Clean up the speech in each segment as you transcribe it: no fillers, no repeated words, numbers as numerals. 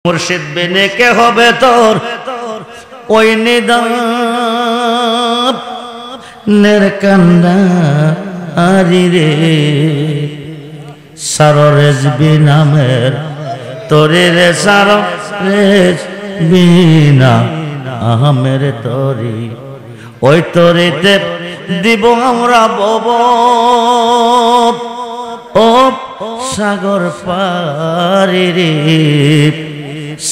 মুর্শিদ বিনে কে হবে তোর ওই নিদান নের কান্না আরি রে সাররেজ বিনামের তোরে রে সাররেজ বিনা আহমের তোরি ওই তোরিতে দিব আমরা বব ও সাগর পারি রে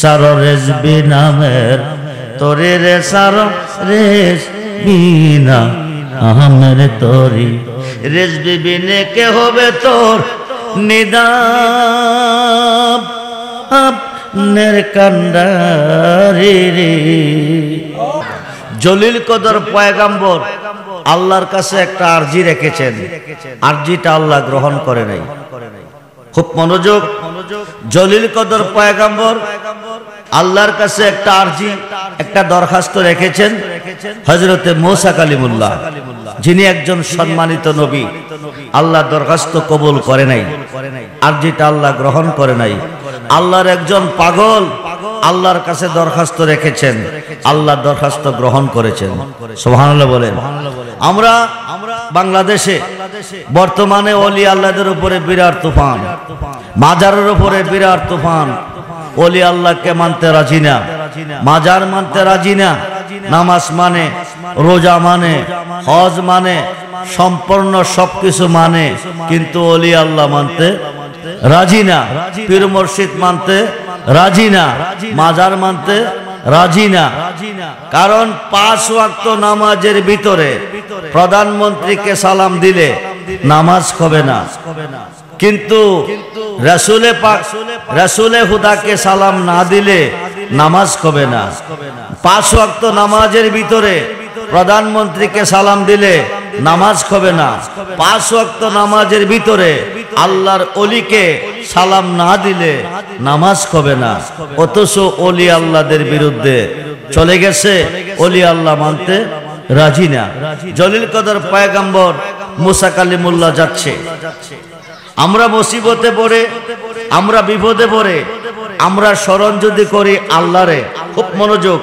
সাররেজ বিনামের তোরে রে সাররেজ বিনা আহমের তোরি রেজ বিবিনে কে হবে তোর নিদান নের কান্ডারি রে। জলিল কদর পয়গাম্বর আল্লাহর কাছে একটা আরজি রেখেছেন, আরজিটা আল্লাহ গ্রহণ করে নাই। খুব মনোযোগ। জলিল কদর পয়গাম্বর আল্লাহর কাছে একটা আরজি, একটা দরখাস্ত রেখেছেন হযরতে মূসা কালিমুল্লাহ, যিনি একজন সম্মানিত নবী। আল্লাহ দরখাস্ত কবুল করে নাই, আরজিটা আল্লাহ গ্রহণ করে নাই। আল্লাহর একজন পাগল আল্লাহর কাছে দরখাস্ত রেখেছেন, আল্লাহ দরখাস্ত গ্রহণ করেছেন। সুবহানাল্লাহ বলেন। আমরা বাংলাদেশে বর্তমানে ওলি আল্লাহদের উপরে বিরাট তুফান, মাজারের উপরে বিরাট তুফান। ওলি আল্লাহকে মানতে রাজি না, মাজার মানতে রাজি না, নামাজ মানে, রোজা মানে, হজ মানে, সম্পূর্ণ সবকিছু মানে, কিন্তু ওলি আল্লাহ মানতে রাজি না, পীর মুর্শিদ মানতে রাজি না, মাজার মানতে রাজি না। কারণ 5 ওয়াক্ত নামাজের ভিতরে প্রধানমন্ত্রীকে সালাম দিলে নামাজ হবে না, কিন্তু রাসূলে পাক রাসূলে হুদাকে সালাম না দিলে নামাজ হবে না। 5 ওয়াক্ত নামাজের ভিতরে প্রধানমন্ত্রীকে সালাম দিলে নামাজ হবে না। 5 ওয়াক্ত নামাজের ভিতরে আল্লাহর ওলিকে সালাম না দিলে নামাজ হবে না। অথচ ওলি আল্লাহদের বিরুদ্ধে চলে গেছে, ওলি আল্লাহ মানতে রাজি না। জলিল কদর পয়গম্বর মূসা কালিমুল্লাহ যাচ্ছে। আমরা মুসিবতে পড়ে, আমরা বিপদে পড়ে, আমরা স্মরণ যদি করি আল্লাহরে, খুব মনোযোগ,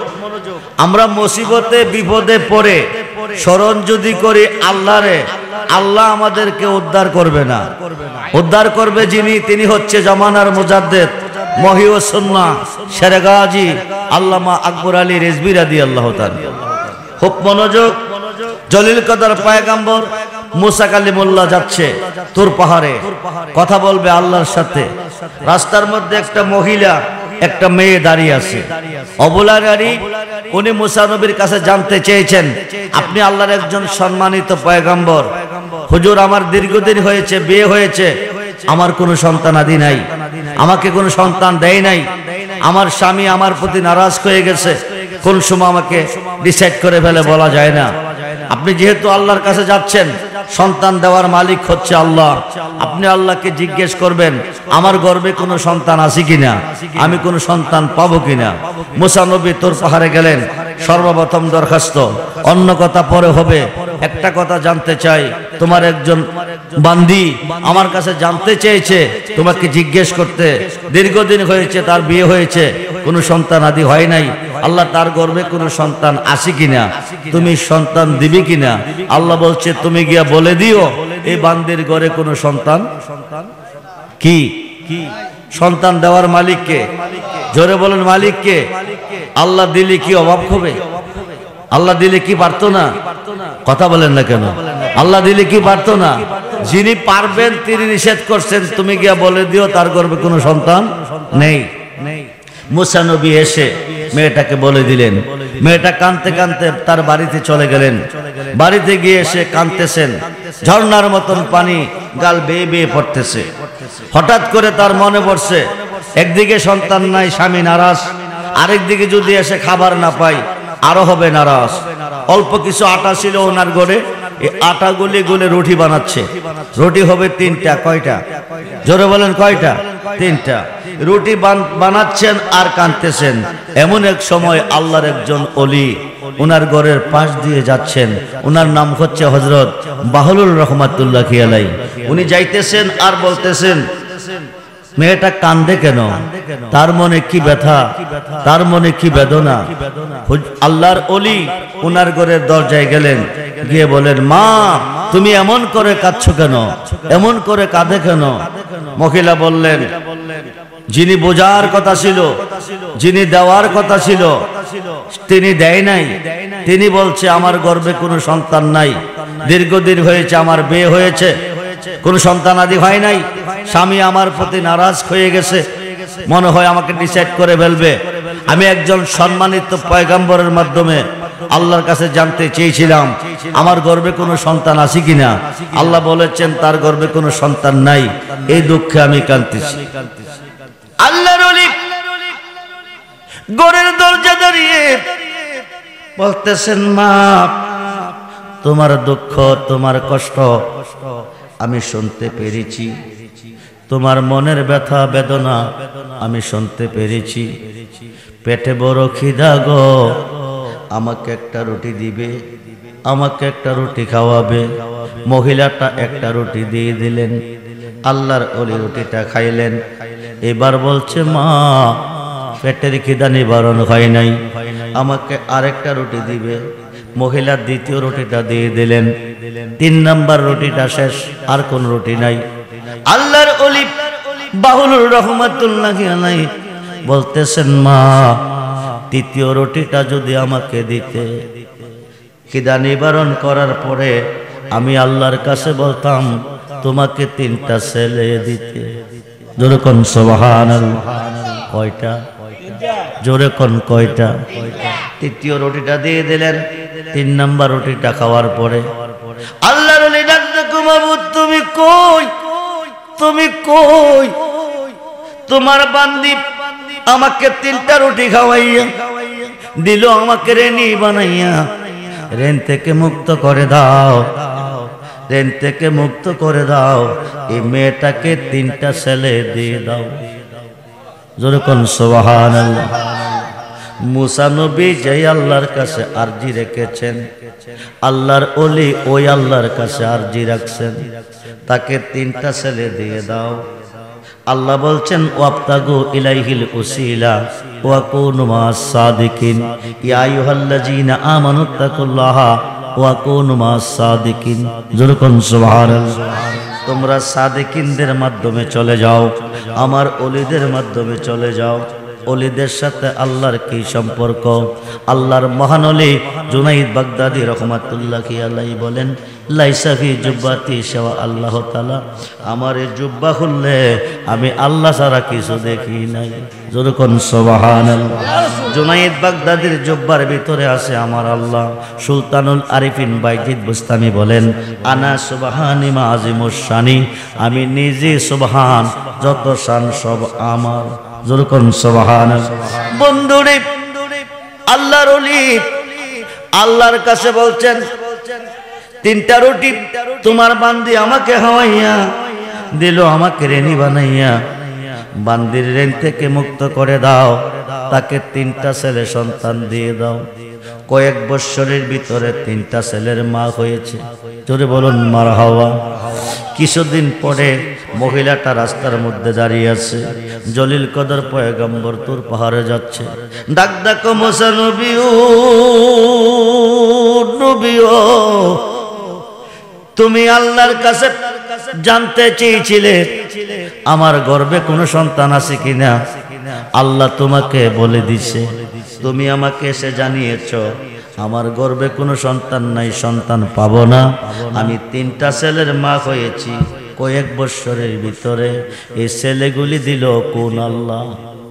আমরা মুসিবতে বিপদে পড়ে স্মরণ যদি করি আল্লাহরে, আল্লাহ আমাদেরকে উদ্ধার করবে না। উদ্ধার করবে যিনি, তিনি হচ্ছে জামানার মুজাদ্দেদ, মহিউস সুন্নাহ, শেরে গাজী আল্লামা আকবর আলী রিজভী রাদিয়াল্লাহু তাআলা। খুব মনোযোগ। জলিল কদর পয়গম্বর মূসা কালিমুল্লাহ যাচ্ছে তুর পাহাড়ে, কথা বলবে আল্লাহর সাথে। রাস্তার মধ্যে একটা মহিলা, একটা মেয়ে দাঁড়িয়ে আছে, অবলা নারী। উনি মূসা নবীর কাছে জানতে চেয়েছেন, আপনি আল্লাহর একজন সম্মানিত পয়গম্বর, হুজুর আমার দীর্ঘদিন হয়েছে, বিয়ে হয়েছে, আমার কোনো সন্তান আদি নাই, আমাকে কোনো সন্তান দেয় নাই, আমার স্বামী আমার প্রতি নারাজ হয়ে গেছে, কোন সময় আমাকে ডিসাইড করে ফেলে বলা যায় না। আপনি যেহেতু আল্লাহর কাছে যাচ্ছেন, সন্তান দেওয়ার মালিক হচ্ছে আল্লাহ, আপনি আল্লাহকে জিজ্ঞেস করবেন আমার গর্ভে কোনো সন্তান আছে কিনা, আমি কোনো সন্তান পাবো কিনা। মূসা নবী তুর পাহাড়ে গেলেন। সর্বপ্রথম দরখাস্ত, অন্য কথা পরে হবে, একটা কথা জানতে চাই, তোমার একজন বান্দি আমার কাছে জানতে চেয়েছে, তোমাকে জিজ্ঞেস করতে, দীর্ঘদিন হয়েছে তার বিয়ে হয়েছে, কোনো সন্তান আদি হয় নাই, আল্লাহ তার গর্ভে কোনো সন্তান আছে কিনা, তুমি সন্তান দিবি কিনা। আল্লাহ বলছে তুমি গিয়া বলে দিও এই বান্দির ঘরে কোনো সন্তান কি, সন্তান দেওয়ার মালিককে, জোরে বলেন মালিককে। আল্লাহ দিলে কি অভাব হবে? আল্লাহ দিলে কি পারতো না? কথা বলেন না কেন? আল্লাহ দিলে কি পারতো না? যিনি পারবেন তিনি নিষেধ করছেন তুমি গিয়া বলে দিও তার গর্ভে কোনো সন্তান নেই। মূসা নবী এসে মেয়েটাকে বলে দিলেন। মেয়েটা কাঁদতে কাঁদতে তার বাড়িতে চলে গেলেন। বাড়িতে গিয়ে এসে কাঁদতেছেন, ঝর্ণার মতন পানি গাল বেয়ে বেয়ে পড়তেছে। হঠাৎ করে তার মনে পড়ছে, একদিকে সন্তান নাই, স্বামী নারাজ, আরেকদিকে যদি এসে খাবার না পাই আরো হবে নারাজ। অল্প কিছু আটা ছিল ওনার ঘরে, এই আটা গুলি গুলে রুটি বানাচ্ছে। রুটি হবে 3টা। কয়টা? জোরে বলেন কয়টা? 3টা। রুটি বানাচ্ছেন আর কাঁদতেছেন। এমন এক সময় আল্লাহর একজন ওলি ওনার ঘরের পাশ দিয়ে যাচ্ছেন, ওনার নাম হচ্ছে হযরত বাহলুল রহমাতুল্লাহি আলাইহি। উনি যাইতেছেন আর বলতেছেন, মেয়েটা কান্দে কেন? তার মনে কি ব্যথা, তার মনে কি বেদনা। আল্লাহর ওলি উনার ঘরের দরজায় গেলেন, গিয়ে বলেন, মা তুমি এমন করে কাঁদছো কেন, এমন করে কাঁদে কেন? মহিলা বললেন, যিনি বোঝার কথা ছিল, যিনি দেওয়ার কথা ছিল, তিনি দেয় নাই। তিনি বলছে আমার গর্ভে কোনো সন্তান নাই, দীর্ঘদিন হয়েছে আমার বিয়ে হয়েছে, কোনো সন্তান আদি হয় নাই, স্বামী আমার প্রতি নারাজ হয়ে গেছে, মনে হয় আমাকে ডিসাইড করে ফেলবে। আমি একজন সম্মানিত পয়গম্বরের মাধ্যমে আল্লাহর কাছে জানতে চেয়েছিলাম আমার গর্ভে কোনো সন্তান আছে কিনা। আল্লাহ বলেছেন তার গর্ভে কোনো সন্তান নাই, এই দুঃখে আমি কাঁদতেছি। আল্লাহর ওলি ঘরের দরজা দাঁড়িয়ে বলতেছেন, মা তোমার দুঃখ, তোমার কষ্ট আমি শুনতে পেরেছি, তোমার মনের ব্যথা বেদনা আমি শুনতে পেরেছি। পেটে বড় খিদা গো, আমাকে একটা রুটি দিবে, আমাকে একটা রুটি খাওয়াবে। মহিলাটা একটা রুটি দিয়ে দিলেন, আল্লাহর ওলি রুটিটা খাইলেন। এবার বলছে, মা পেটের খিদা নিবারণ হয় নাই, আমাকে আরেকটা রুটি দিবে। মহিলা দ্বিতীয় রুটিটা দিয়ে দিলেন। 3 নাম্বার রুটিটা শেষ, আর কোন রুটি নাই। আল্লাহর ওলি বাহুলুর রহমাতুল্লাহি আলাইহি বলতেছেন, মা তৃতীয় রুটিটা যদি আমাকে দিতে, খিদা নিবারণ করার পরে আমি আল্লাহর কাছে বলতাম তোমাকে 3টা ছেলে দিতে। জোরে কোন সুবহানাল্লাহ। কয়টা? জোরে কোন কয়টা? তৃতীয় রুটিটা দিয়ে দিলেন। 3 নাম্বার রুটিটা খাওয়ার পরে আল্লাহর ওলি ডাক দেখো, মাবুদ তুমি কই, তুমি কই? তোমার বান্দি আমাকে 3টা রুটি খাওয়াইয়া দিল, আমাকে রেনি বানাইয়া রেন থেকে মুক্ত করে দাও, রেন থেকে মুক্ত করে দাও। এই মেয়েটাকে 3টা ছেলে দিয়ে দাও। জোরে কোন সুবহানাল্লাহ। মুসা নবী যে আল্লাহর কাছে আরজি রেখেছেন, আল্লাহর ওলি ওই আল্লাহর কাছে আরজি রাখছেন, তাকে 3টা ছেলে দিয়ে দাও। আল্লাহ বলছেন, ওয়াবতাগু ইলাইহিল উসিলা ওয়া কুনু মাস সাদিকিন। ইয়া আইয়ুহাল্লাযীনা আমানুত্তাকুল্লাহা ওয়া কুনু মাস সাদিকিন। জোরে কোন সুবহানাল্লাহ। তোমরা সাদিকিনদের মাধ্যমে চলে যাও, আমার ওলিদের মাধ্যমে চলে যাও। ওলিদের সাথে আল্লাহর কি সম্পর্ক? আল্লাহর মহান ওলি জুনাইদ বাগদাদি রহমাতুল্লাহি আলাইহি বলেন, লাইসা ফি জুব্বাতি শাওয়া আল্লাহ তাআলা, আমার এই জুব্বা খুললে আমি আল্লাহ ছাড়া কিছু দেখি নাই। জোরে কোন সুবহানাল্লাহ। জুনাইদ বাগদাদির জুব্বার ভিতরে আছে আমার আল্লাহ। সুলতানুল আরিফিন বাইজিদ বুস্তামি বলেন, আনা সুবহানি মাযিমুশ শানি, আমি নিজে সুবহান, যত শান সব আমার। জোরে কোন সুবহানাল্লাহ। বন্ধুরে, আল্লাহর ওলি আল্লাহর কাছে বলছেন, 3টা রুটি তোমার বান্দি আমাকে খাওয়াইয়া দিল, আমাকে রেনি বানাইয়া বান্দির রেন থেকে মুক্ত করে দাও, তাকে 3টা ছেলে সন্তান দিয়ে দাও। কয়েক বৎসরের ভিতরে 3টা ছেলের মা হয়েছে। জোরে বলুন মারহাবা। কিছুদিন পরে মহিলাটা রাস্তার মধ্যে দাঁড়িয়ে আছে, জলিল কদর পয়গম্বর তুর পাহাড়ে যাচ্ছে। ডাক ডাকো মুসা নবী, ও নবী, ও তুমি আল্লাহর কাছে জানতে চেয়েছিলে আমার গর্ভে কোনো সন্তান আছে কিনা। আল্লাহ তোমাকে বলে দিছে, তুমি আমাকে এসে জানিয়েছো আমার গর্ভে কোনো সন্তান নাই, সন্তান পাবো না। আমি 3টা ছেলের মা হয়েছি কয়েক বৎসরের ভিতরে। এই ছেলেগুলি দিল কোন আল্লাহ?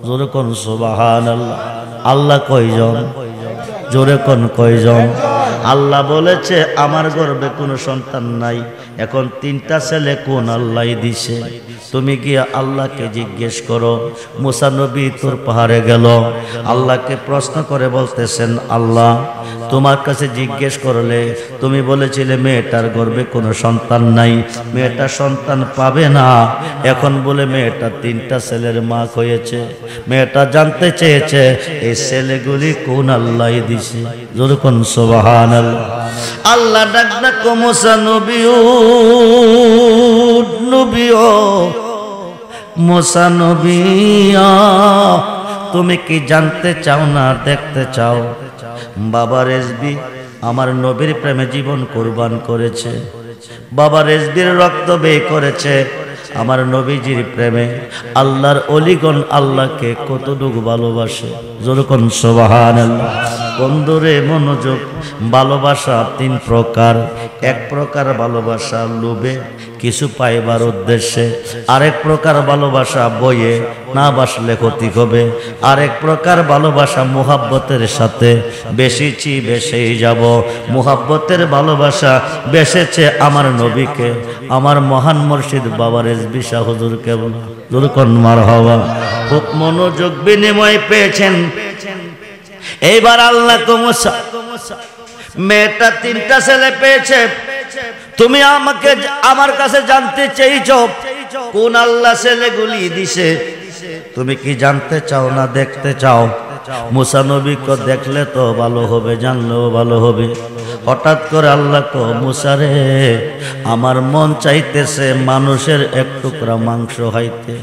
জোরে কোন সুবহানাল্লাহ। আল্লাহ কয়জন? জোরে কোন কয়জন? আল্লাহ বলেছে আমার গর্ভে কোনো সন্তান নাই, এখন 3টা ছেলে কোন আল্লাহ দিছে। তুমি গিয়ে আল্লাহকে জিজ্ঞেস করো। মুসা নবী তুর পাহাড়ে গেল, আল্লাহকে প্রশ্ন করে বলতেছেন, আল্লাহ তোমার কাছে জিজ্ঞেস করলে তুমি বলেছিলে মেয়েটার গর্ভে কোনো সন্তান নাই, মেয়েটা সন্তান পাবে না। এখন বলে মেয়েটা 3টা ছেলের মা হয়েছে। মেয়েটা জানতে চেয়েছে এই ছেলেগুলি কোন আল্লাহ দিছে। জোরে কোন সুবহানাল্লাহ। আল্লাহ ডাক ডাক মুসা নবী, ও নবী, ও মুসা নবী তুমি কি জানতে চাও না দেখতে চাও? বাবা রেজবি আমার নবীর প্রেমে জীবন কুরবান করেছে, বাবা রেজবির রক্ত ব্যয় করেছে আমার নবীজির প্রেমে। আল্লাহর অলিগণ আল্লাহকে কতটুকু ভালোবাসে, যেরকম সুবহানাল্লাহ। বন্ধুরে মনোযোগ, ভালোবাসা তিন প্রকার। এক প্রকার ভালোবাসা লোভে কিছু পাইবার উদ্দেশ্যে, আরেক প্রকার ভালোবাসা বইয়ে না বাসলে ক্ষতি হবে, আরেক প্রকার ভালোবাসা মুহাব্বতের সাথে বেশিছি বেশেই যাব। মুহাব্বতের ভালোবাসা বেসেছে আমার নবীকে, আমার মহান মুর্শিদ বাবা রেজবি শাহ হুজুরকে। যেরকম মারহাবা। খুব মনোযোগ বিনিময় পেয়েছেন। এইবার আল্লাহ কো মুসা, মেয়েটা তিনটা ছেলে পেয়েছে, তুমি আমাকে আমার কাছে জানতে চেয়েছো কোন আল্লাহ ছেলেগুলি দিছে, তুমি কি জানতে চাও না দেখতে চাও? মুসা নবীকে দেখলে তো ভালো হবে, জানলেও ভালো হবে। হঠাৎ করে আল্লাহ কো মুসা রে, আমার মন চাইতেছে মানুষের এক টুকরা মাংস খাইতে।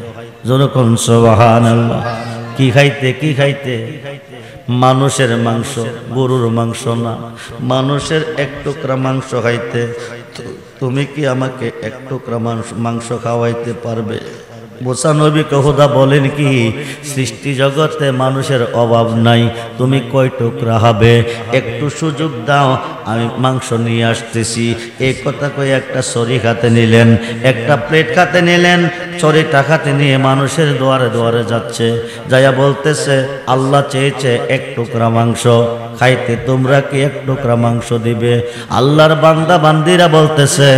যেরকম সুবহানাল্লাহ। কি খাইতে? কি খাইতে? মানুষের মাংস, গরুর মাংস না, মানুষের এক টুকরা মাংস খাইতে। তুমি কি আমাকে এক টুকরা মাংস খাওয়াইতে পারবে? মুসা নবী খোদা বলেন কি, সৃষ্টি জগতে মানুষের অভাব নাই, তুমি কয় টুকরা হবে? একটু সুযোগ দাও, আমি মাংস নিয়ে আসতেছি। এই কথা কয়ে একটা ছড়ি খাতে নিলেন, একটা প্লেট খাতে নিলেন, ছড়িটা খাতে নিয়ে মানুষের দুয়ারে দুয়ারে যাচ্ছে, যাইয়া বলতেছে আল্লাহ চেয়েছে এক টুকরা মাংস খাইতে, তোমরা কি এক টুকরা মাংস দিবে? আল্লাহর বান্দা বান্দিরা বলতেছে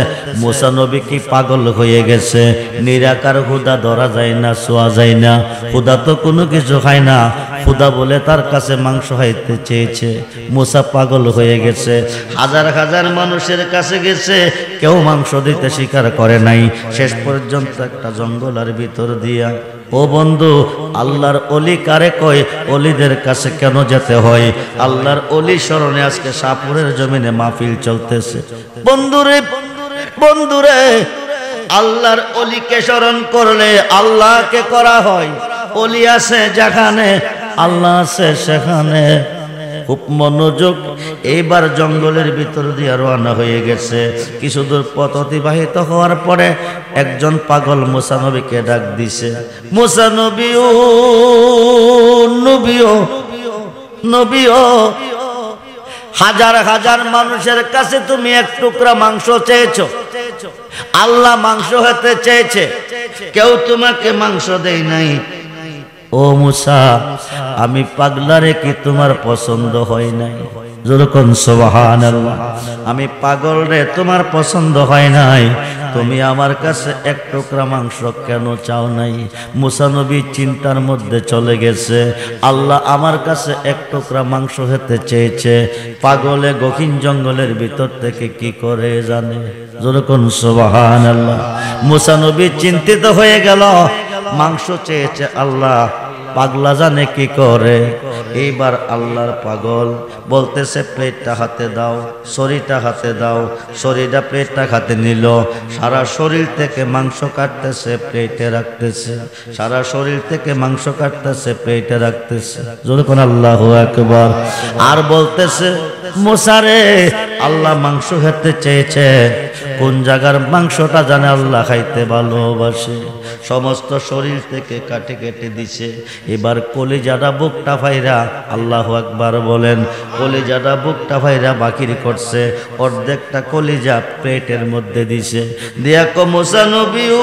মুসা নবী কি পাগল হয়ে গেছে? নিরাকার খোদা ধরা যায় না, ছোঁয়া যায় না, খোদা তো কোনো কিছু খায় না, খোদা বলে তার কাছে মাংস খাইতে চেয়েছে। মুসা পাগল হয়ে গেছে। হাজার হাজার মানুষের কাছে গেছে, কেউ মাংস দিতে স্বীকার করে নাই। শেষ পর্যন্ত একটা জঙ্গলের ভিতর দিয়া, ও বন্ধু, আল্লাহর অলি কারে কয়? অলিদের কাছে কেন যেতে হয়? আল্লাহর অলি স্মরণে আজকে শাহপুরের জমিনে মাহফিল চলতেছে। বন্ধুরে বন্ধুরে, আল্লাহর অলিকে স্মরণ করলে আল্লাহকে করা হয়। অলি আছে যেখানে, আল্লাহ আছে সেখানে। খুব মনোযোগ। এইবার জঙ্গলের ভিতর দিয়ে রওনা হয়ে গেছে। কিছু দূর পথ অতিবাহিত হওয়ার পরে একজন পাগল মুসা নবীকে ডাক দিছে, মুসা নবীও নবীও নবীও, হাজার হাজার মানুষের কাছে তুমি এক টুকরা মাংস চেয়েছো, আল্লাহ মাংস হতে চেয়েছে, কেউ তোমাকে মাংস দেয় নাই। ও মুসা, আমি পাগলারে কি তোমার পছন্দ হয় নাই? যেরকম সুবহানাল্লাহ। আমি পাগল রে তোমার পছন্দ হয় নাই, তুমি আমার কাছে এক টুকরা মাংস কেন চাও নাই? মুসা নবী চিন্তার মধ্যে চলে গেছে, আল্লাহ আমার কাছে এক টুকরা মাংস খেতে চেয়েছে, পাগলে গহীন জঙ্গলের ভিতর থেকে কি করে জানে? যেরকম সুবহানাল্লাহ। মুসা নবী চিন্তিত হয়ে গেল, মাংস চেয়েছে আল্লাহ, পাগলা জানে কি করে। এইবার আল্লাহর পাগল বলতেছে প্লেটটা হাতে দাও, শরীরটা হাতে দাও। শরীরটা প্লেটটা হাতে নিল, সারা শরীর থেকে মাংস কাটতেছে, প্লেটে রাখতেছে, সারা শরীর থেকে মাংস কাটতেছে, প্লেটে রাখতেছে। যখন আল্লাহু আকবার। আর বলতেছে মুসা রে, আল্লাহ মাংস খেতে চেয়েছে, কোন জায়গার মাংসটা জানে আল্লাহ খাইতে ভালোবাসে। সমস্ত শরীর থেকে কাটে কেটে দিছে। এবার কলিজাটা বুকটা ফাইরা, আল্লাহু আকবার বলেন, কলিজাটা বুকটা ফাইরা বাকির করছে, অর্ধেকটা কলিজা পেটের মধ্যে দিছে। দিয়া কো মুসা নবীও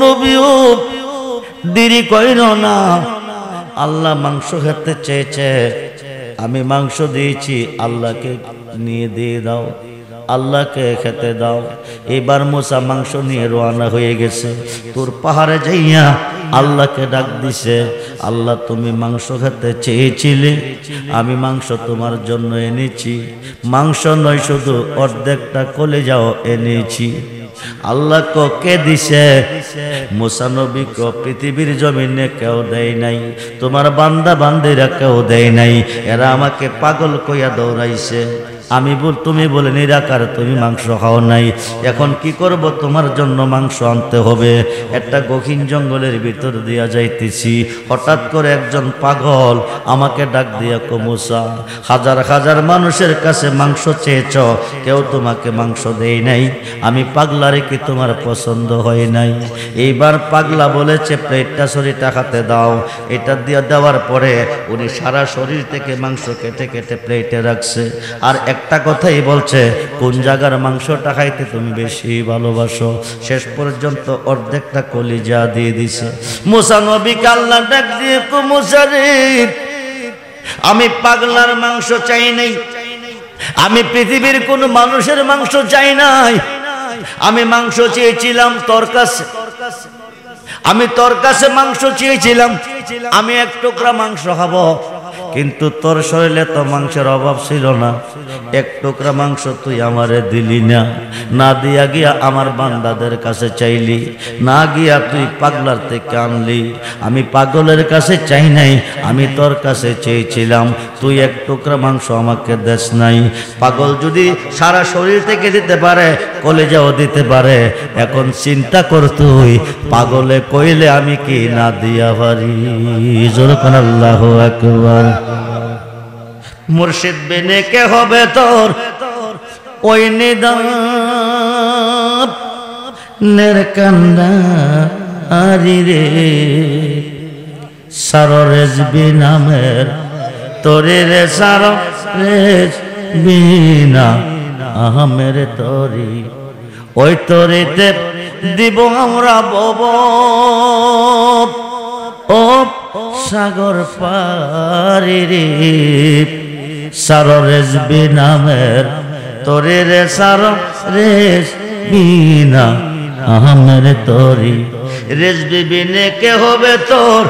নবীও, দেরি কইরো না, আল্লাহ মাংস খেতে চেয়েছে, আমি মাংস দিয়েছি, আল্লাহকে নিয়ে দিয়ে দাও, আল্লাহকে খেতে দাও। এবার মুসা মাংস নিয়ে রওনা হয়ে গেছে। তোর পাহাড়ে যাইয়া আল্লাহকে ডাক দিছে, আল্লাহ তুমি মাংস খেতে চেয়েছিলে, আমি মাংস তোমার জন্য এনেছি। মাংস নয়, শুধু অর্ধেকটা কলিজাও এনেছি। আল্লাহ কে দিছে? মুসা নবী কো পৃথিবীর জমিনে কেউ দেয় নাই, তোমার বান্দা বান্দিরা কেউ দেয় নাই, এরা আমাকে পাগল কইয়া দৌড়াইছে। তুমি বলে নিরাকার, তুমি মাংস খাও নাই, এখন কি করব? তোমার জন্য মাংস আনতে হবে। একটা গহীন জঙ্গলের ভিতর দিয়া যাইতেছি, হঠাৎ করে একজন পাগল আমাকে ডাক দিয়া কো, মুসা, হাজার হাজার মানুষের কাছে মাংস চেয়েছ, কেউ তোমাকে মাংস দেয় নাই, আমি পাগলারে কি তোমার পছন্দ হয় নাই? এইবার পাগলা বলেছে, প্লেটটা শরীরটা হাতে দাও। এটা দিয়ে দেওয়ার পরে উনি সারা শরীর থেকে মাংস কেটে কেটে প্লেটে রাখছে, আর একটা কথাই বলছে, কোন জায়গার মাংসটা খাইতে তুমি বেশি ভালোবাসো? শেষ পর্যন্ত অর্ধেকটা কলিজা দিয়ে দিছে। মুসা নবীকে আল্লাহ ডাক দিয়ে কো, মুসা রে, আমি পাগলার মাংস চাই নাই, আমি পৃথিবীর কোন মানুষের মাংস চাই নাই, আমি মাংস চেয়েছিলাম তোর কাছে, আমি তোর কাছে মাংস চেয়েছিলাম, আমি এক টুকরা মাংস খাবো, কিন্তু তোর শরীরে তো মাংসের অভাব ছিল না, এক টুকরা মাংস তুই আমারে দিলি না, না দিয়া গিয়া আমার বান্দাদের কাছে চাইলি, না গিয়া তুই পাগলার থেকে আনলি। আমি পাগলের কাছে চাই নাই, আমি তোর কাছে চেয়েছিলাম, তুই এক টুকরা মাংস আমাকে দেস নাই। পাগল যদি সারা শরীর থেকে দিতে পারে, কলেজাও দিতে পারে, এখন চিন্তা কর তুই পাগলে কইলে আমি কি না দিয়া পারি? জোরকান আল্লাহু আকবার। মুর্শিদ বিনে কে হবে তোর ওই নিদানের কান্ডারি রে, সাররেজ বিনামের তোরে রে, সাররেজ বিনা আহমের তরি, ওই তরিতে দিব আমরা বব, ও সাগর পারি রে, সাররেজ বিনামের তোরে রে, সাররেজ বিনা আহমের তরি, রেজবি বিনে কে হবে তোর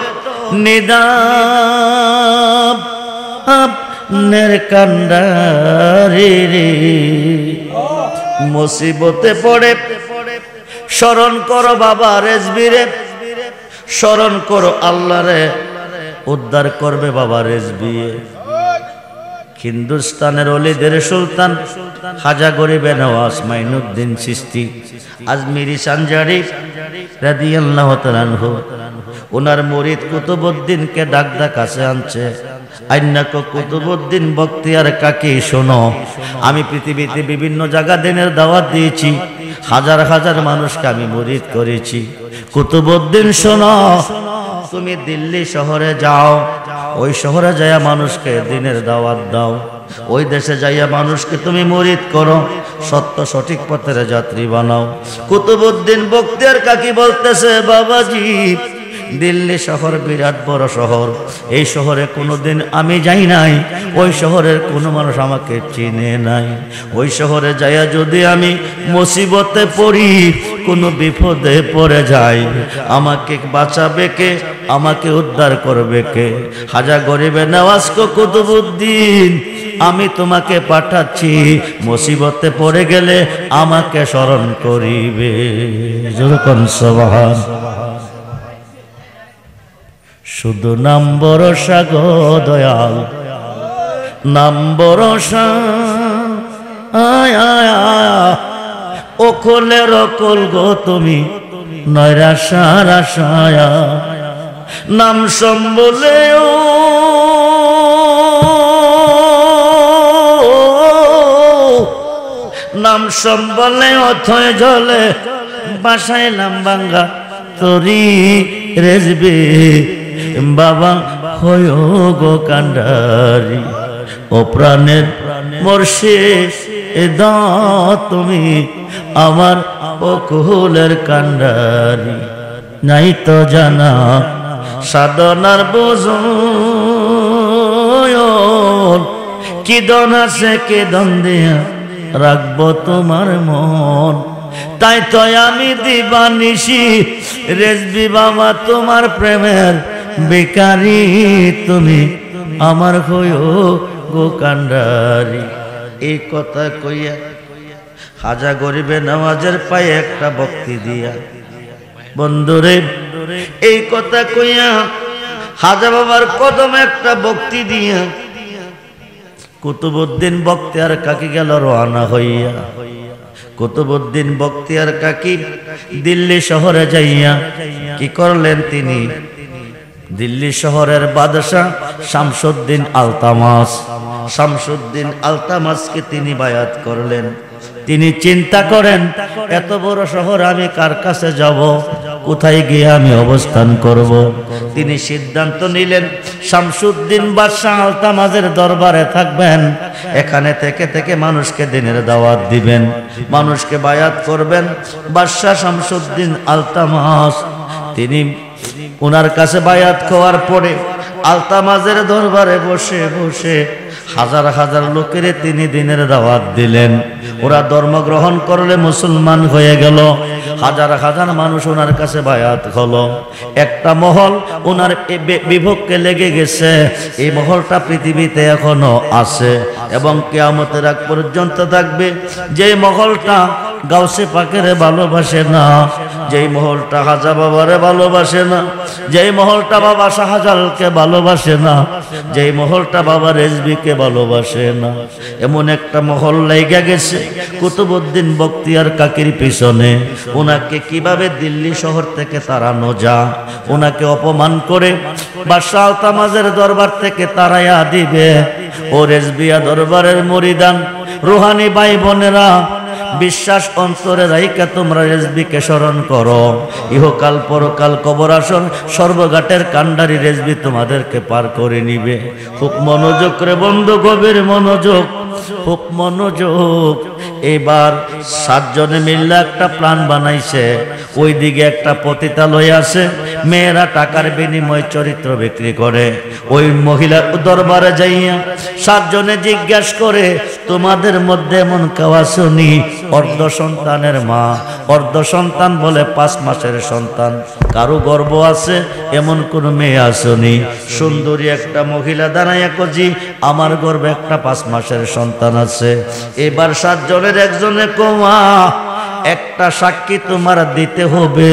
নিদানের কান্ডারি রে। মুসিবতে পড়ে স্মরণ করো বাবা রেজবিরে, স্মরণ করো আল্লাহ রে, উদ্ধার করবে বাবা রেজবি। হিন্দুস্তানের ওলিদের সুলতান খাজা গরিবে নওয়াজ মাইনুদ্দিন চিশতি আজমিরি সানজারি রাদিয়াল্লাহু তাআলা আনহু, ওনার মুরিদ কুতুবউদ্দিনকে ডাকদা কাছে আনছে, আইনাকো কুতুবউদ্দিন বখতিয়ার কাকি শোনো, আমি পৃথিবীতে বিভিন্ন জায়গা দিনের দাওয়াত দিয়েছি, হাজার হাজার মানুষকে আমি মুরিদ করেছি, কুতুবউদ্দিন শোনো, তুমি দিল্লি শহরে যাও, ওই শহরে যাইয়া মানুষকে দিনের দাওয়াত দাও, ওই দেশে যাইয়া মানুষকে তুমি মুরিদ করো, সত্য সঠিক পথের যাত্রী বানাও। কুতুবউদ্দিন বখতিয়ার কাকি বলতেছে, বাবাজি, দিল্লি শহর বিরাট বড় শহর, এই শহরে কোনোদিন আমি যাই নাই, ওই শহরের কোনো মানুষ আমাকে চিনে নাই, ওই শহরে যাইয়া যদি আমি মুসিবতে পড়ি, কোনো বিপদে পড়ে যাই, আমাকে বাঁচাবে কে, আমাকে উদ্ধার করবে কে? খাজা গরিবে নওয়াজ কো, কুতুবউদ্দিন, আমি তোমাকে পাঠাচ্ছি, মুসিবতে পড়ে গেলে আমাকে স্মরণ করিবে। যখন সুবহান, শুধু নাম ভরসা গো দয়াল, নাম ভরসা, অকলের অকল গো তুমি, নৈরাশার আশায়া, নাম সম্বলে নাম সম্বলে অথয় জলে, বাসাইলাম বাঙ্গা তরি রেজবে, বাবা হয় গো কান্ডারি, ও প্রাণের মুর্শিদ তুমি, আমার অকুলের কান্ডারি, নাই তো জানা সাধনার বোঝন, কি দন আছে কে দন দিয়া রাখবো তোমার মন, তাই তো আমি দিবানিশি রেজবি বাবা তোমার প্রেমের বেকারি, তুমি আমার হইও গো কান্ডারি। এই কথা কইয়া খাজা গরিবে নওয়াজের পায়ে একটা বক্তি দিয়া, বন্ধুরে এই কথা কইয়া খাজা বাবার কদমে একটা বক্তি দিয়া কুতুবউদ্দিন বখতিয়ার কাকি গেল রওনা হইয়া। কুতুবউদ্দিন বখতিয়ার কাকি দিল্লি শহরে যাইয়া কি করলেন? তিনি দিল্লি শহরের বাদশাহ শামসুদ্দিন আলতামাসকে তিনি বায়াত করলেন। তিনি চিন্তা করেন, এত বড় শহর আমি কার কাছে যাব, কোথায় গিয়ে আমি অবস্থান করব? তিনি সিদ্ধান্ত নিলেন শামসুদ্দিন বাদশাহ আলতামাজের দরবারে থাকবেন, এখানে থেকে থেকে মানুষকে দিনের দাওয়াত দিবেন, মানুষকে বায়াত করবেন। বাদশাহ শামসুদ্দিন আলতামাজ তিনি ওনার কাছে বায়াত খাওয়ার পরে আলতামাজের দরবারে বসে বসে হাজার হাজার লোকের তিনি দিনের দাওয়াত দিলেন। ওরা ধর্ম গ্রহণ করলে মুসলমান হয়ে গেল। হাজার হাজার মানুষ ওনার কাছে বায়াত হলো। একটা মহল ওনার বিভক্তে লেগে গেছে। এই মহলটা পৃথিবীতে এখনো আছে এবং কিয়ামতের আগ পর্যন্ত থাকবে। যে মহলটা গাউসে পাকেরে ভালোবাসে না, যেই মহলটা হাজা বাবারে ভালোবাসে না, যেই মহলটা বাবা শাহজালালকে ভালোবাসে না, যেই মহলটা বাবা রেজবিকে ভালোবাসে না, এমন একটা মহল লেগে গেছে কুতুবউদ্দিন বখতিয়ার কাকির পিছনে। ওনাকে কিভাবে দিল্লি শহর থেকে তাড়ানো যায়, ওনাকে অপমান করে বাদশাহ আলতামাজের দরবার থেকে তাড়াইয়া দিবে। ও রেজবিয়া দরবারের মুরিদান রুহানি ভাই বোনেরা, বিশ্বাস অন্তরে রাইকা তোমরা রেজবিকে স্মরণ করো। ইহকাল পরকাল কবর আসর সর্বঘাটের কান্ডারি রেজবি তোমাদেরকে পার করে নিবে। খুব মনোযোগ রে বন্ধু, গভীর মনোযোগ, খুব মনোযোগ। এবার 7 জনে মিললে একটা প্ল্যান বানাইছে। ওই দিকে একটা পতিতালয় আছে, মেয়েরা টাকার বিনিময়ে চরিত্র বিক্রি করে। ওই মহিলার দরবারে যাইয়া 7 জনে জিজ্ঞাসা করে, তোমাদের মধ্যে এমন কেউ আসেনি অর্ধ সন্তানের মা? অর্ধ সন্তান বলে 5 মাসের সন্তান। কারো গর্ভ আছে এমন কোন মেয়ে আসেনি? সুন্দরী একটা মহিলা দাঁড়াইয়া কজি, আমার গর্ভে একটা 5 মাসের সন্তান আছে। এবার 7 জনের একজনে কমা, একটা সাক্ষী তোমার দিতে হবে।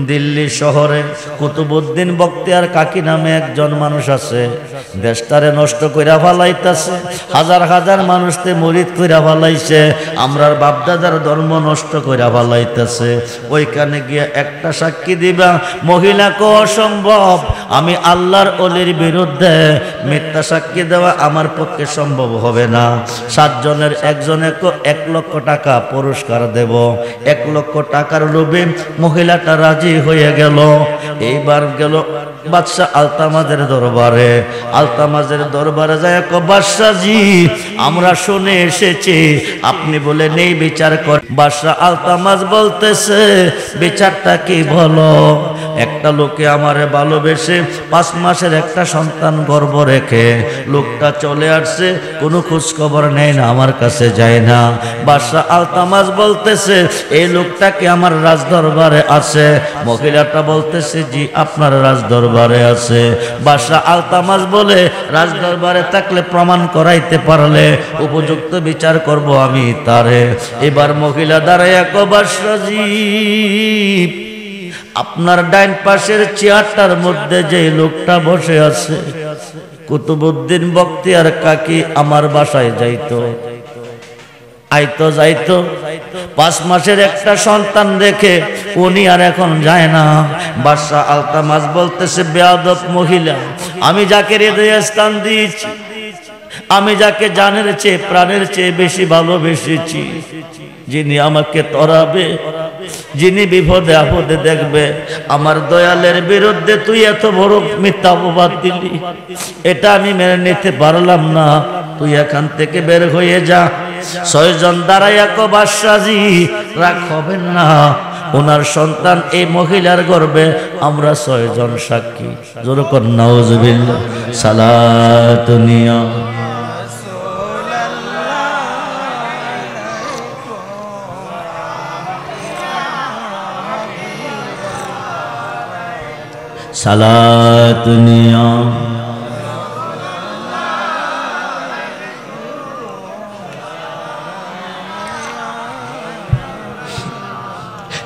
দিল্লি শহরে কুতুবউদ্দিন বখতিয়ার কাকি নামে একজন মানুষ আছে, দেশটারে নষ্ট কইরা ফেলাইতেছে, হাজার হাজার মানুষকে মুরিদ কইরা ফেলাইছে, আমরার বাপদাদার ধর্ম নষ্ট কইরা ফেলাইতেছে। ওইখানে গিয়া একটা সাক্ষী দিবা। মহিলাকে অসম্ভব, আমি আল্লাহর ওলির বিরুদ্ধে মিথ্যা সাক্ষী দেওয়া আমার পক্ষে সম্ভব হবে না। 7 জনের একজনে 1 লক্ষ টাকা পুরস্কার দেব। 1 লক্ষ টাকার লোভে মহিলাটা রাজি হয়ে গেল। এইবার গেল বাদশাহ আলতামাজের দরবারে। আলতামাজের দরবারে যায়, বাদশাহজি আমরা শুনে এসেছি আপনি বলে নেই বিচার কর। বাদশাহ আলতামাজ বলতেছে, বিচারটা কি বলো? একটা লোকে আমারে ভালোবেসে 5 মাসের একটা সন্তান গর্ভ রেখে লোকটা চলে আসছে, কোনো খোঁজ খবর নেয় না, আমার কাছে যায় না। বাদশাহ আলতামাজ বলতেছে, এই লোকটা কি আমার রাজদরবারে আছে? মহিলাটা বলতেছে, জি আপনার রাজদরবারে আছে। বাদশাহ আলতামাজ বলে, রাজদরবারে থাকলে প্রমাণ করাইতে পারলে উপযুক্ত বিচার করব আমি তারে। এবার মহিলা দাঁড়াইয়া কো, বাদশাহজি আপনার ডাইন পাশের চেয়ারটার মধ্যে যে লোকটা বসে আছে, কুতুবউদ্দিন বখতিয়ার কাকি আমার বাসায় যাইতো, আইতো যাইতো, 5 মাসের একটা সন্তান রেখে উনি আর এখন যায় না। বাদশাহ আলতামাজ বলতেছে, বেয়াদব মহিলা, আমি যাকে হৃদয়ে স্থান দিয়েছি, আমি যাকে জানের চেয়ে প্রাণের চেয়ে বেশি ভালোবেসেছি, যিনি আমাকে তরাবে, যিনি বিপদে আপদে দেখবে, আমার দয়ালের বিরুদ্ধে তুই এত বড় মিথ্যা অপবাদ দিলি, এটা আমি মেনে নিতে পারলাম না, তুই এখান থেকে বের হয়ে যা। 6 জন দাঁড়াইয়া কো, বাদশাহজি রাগ হবেন না, ওনার সন্তান এই মহিলার গর্ভে আমরা 6 জন সাক্ষী। জোরে কর নাউজুবিল্লাহ। সালাতুনিয়া সালাতুনিয়া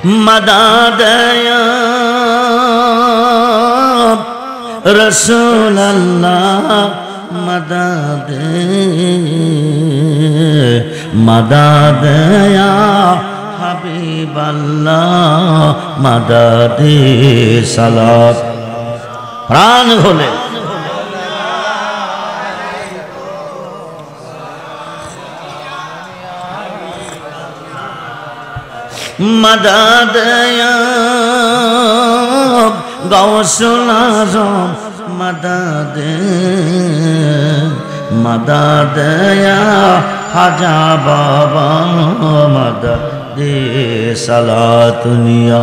मदद या रसूल अल्लाह मदद मदद या हबीब अल्लाह मदद सलात प्राण होले मदद या गौसुल आज़म मदद मदद या खाजा बाबा मदद सलातुनिया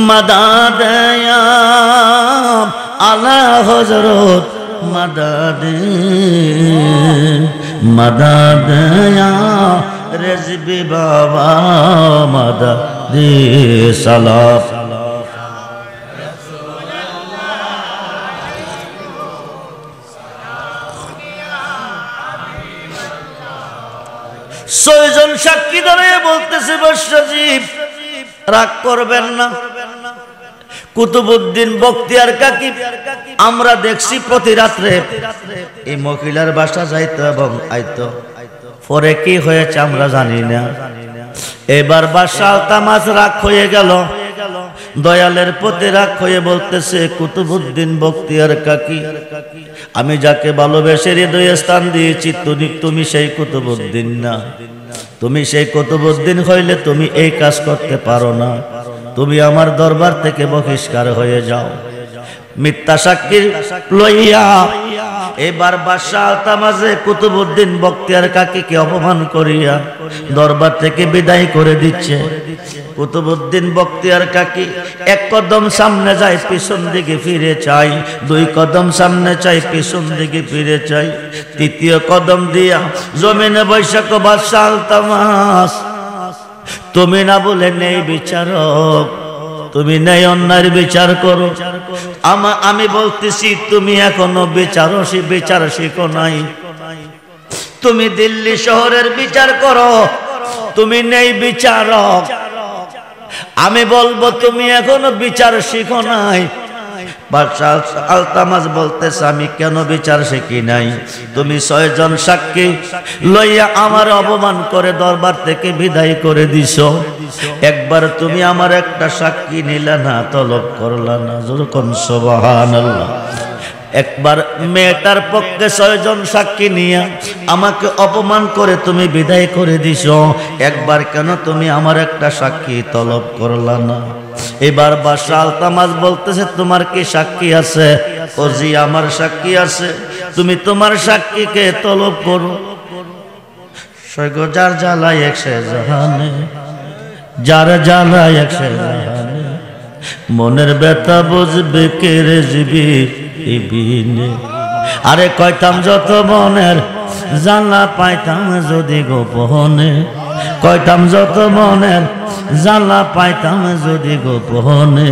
मदद या आला हज़रत मदद मदद या रिज़वी बाबा मदद सलात ছয়জন সাক্ষী দাঁড়িয়ে বলতেছে বৎসজীব রাগ করবেন না কুতুবউদ্দিন বখতিয়ার কাকি আমরা দেখছি প্রতি রাত্রে এই মহিলার বাসা যাইতো এবং আইতো পরে কি হয়েছে আমরা জানি না এবার বাদশা আলতামাস রাগ হয়ে গেল দয়ালের প্রতি রাগ হয়ে বলতেছে কুতুবউদ্দিন বখতিয়ার কাকি আমি যাকে ভালোবেসে হৃদয়ে স্থান দিয়েছি তুমি সেই কুতুবউদ্দিন না তুমি সেই কুতুবউদ্দিন হইলে তুমি এই কাজ করতে পারো না তুমি আমার দরবার থেকে বহিষ্কার হয়ে যাও মিথ্যা সাক্ষী লইয়া এবার বাদশা আলতামাজে কুতুবউদ্দিন বখতিয়ার কাকিকে অপমান করিয়া দরবার থেকে বিদায় করে দিচ্ছে কুতুবউদ্দিন বখতিয়ার কাকি এক কদম সামনে যায় পিছন দিকে ফিরে চাই দুই কদম সামনে চাই পিছন দিকে ফিরে চাই তৃতীয় কদম দিয়া জমিনে বৈশাখ বাদশা আলতামাজ তুমি না বলে নেই বিচারক তুমি নেই অন্যায়ের বিচার করো আমি বলতেছি তুমি এখনো বিচার শিখো নাই তুমি দিল্লি শহরের বিচার করো তুমি নেই বিচারক আমি বলবো তুমি এখনো বিচার শিখো নাই বাদশা আলতামাজ বলতেছে আমি কেন বিচার শিখি নাই তুমি ছয়জন সাক্ষী লইয়া আমার অপমান করে দরবার থেকে বিদায় করে দিছো একবার তুমি আমার একটা সাক্ষী নিলে না তলব করলা না যখন সুবহানাল্লাহ একবার মেয়েটার পক্ষে ছয়জন সাক্ষী নিয়ে আমাকে অপমান করে তুমি বিদায় করে দিছো একবার কেন তুমি আমার একটা সাক্ষী তলব করলা না এবার বাদশা আলতামাজ বলতেছে তোমার কি সাক্ষী আছে ও জি আমার সাক্ষী আছে তুমি তোমার সাক্ষীকে তলব করো সৈগ যার জ্বালায় একশে জাহানে যার জ্বালায় একশে জাহানে মনের ব্যথা বুঝবে কে রেজবি ইবিনে আরে কইতাম যত মনের জানলা পাইতাম যদি গোপনে কইতাম যত মনের জানলা পাইতাম যদি গোপনে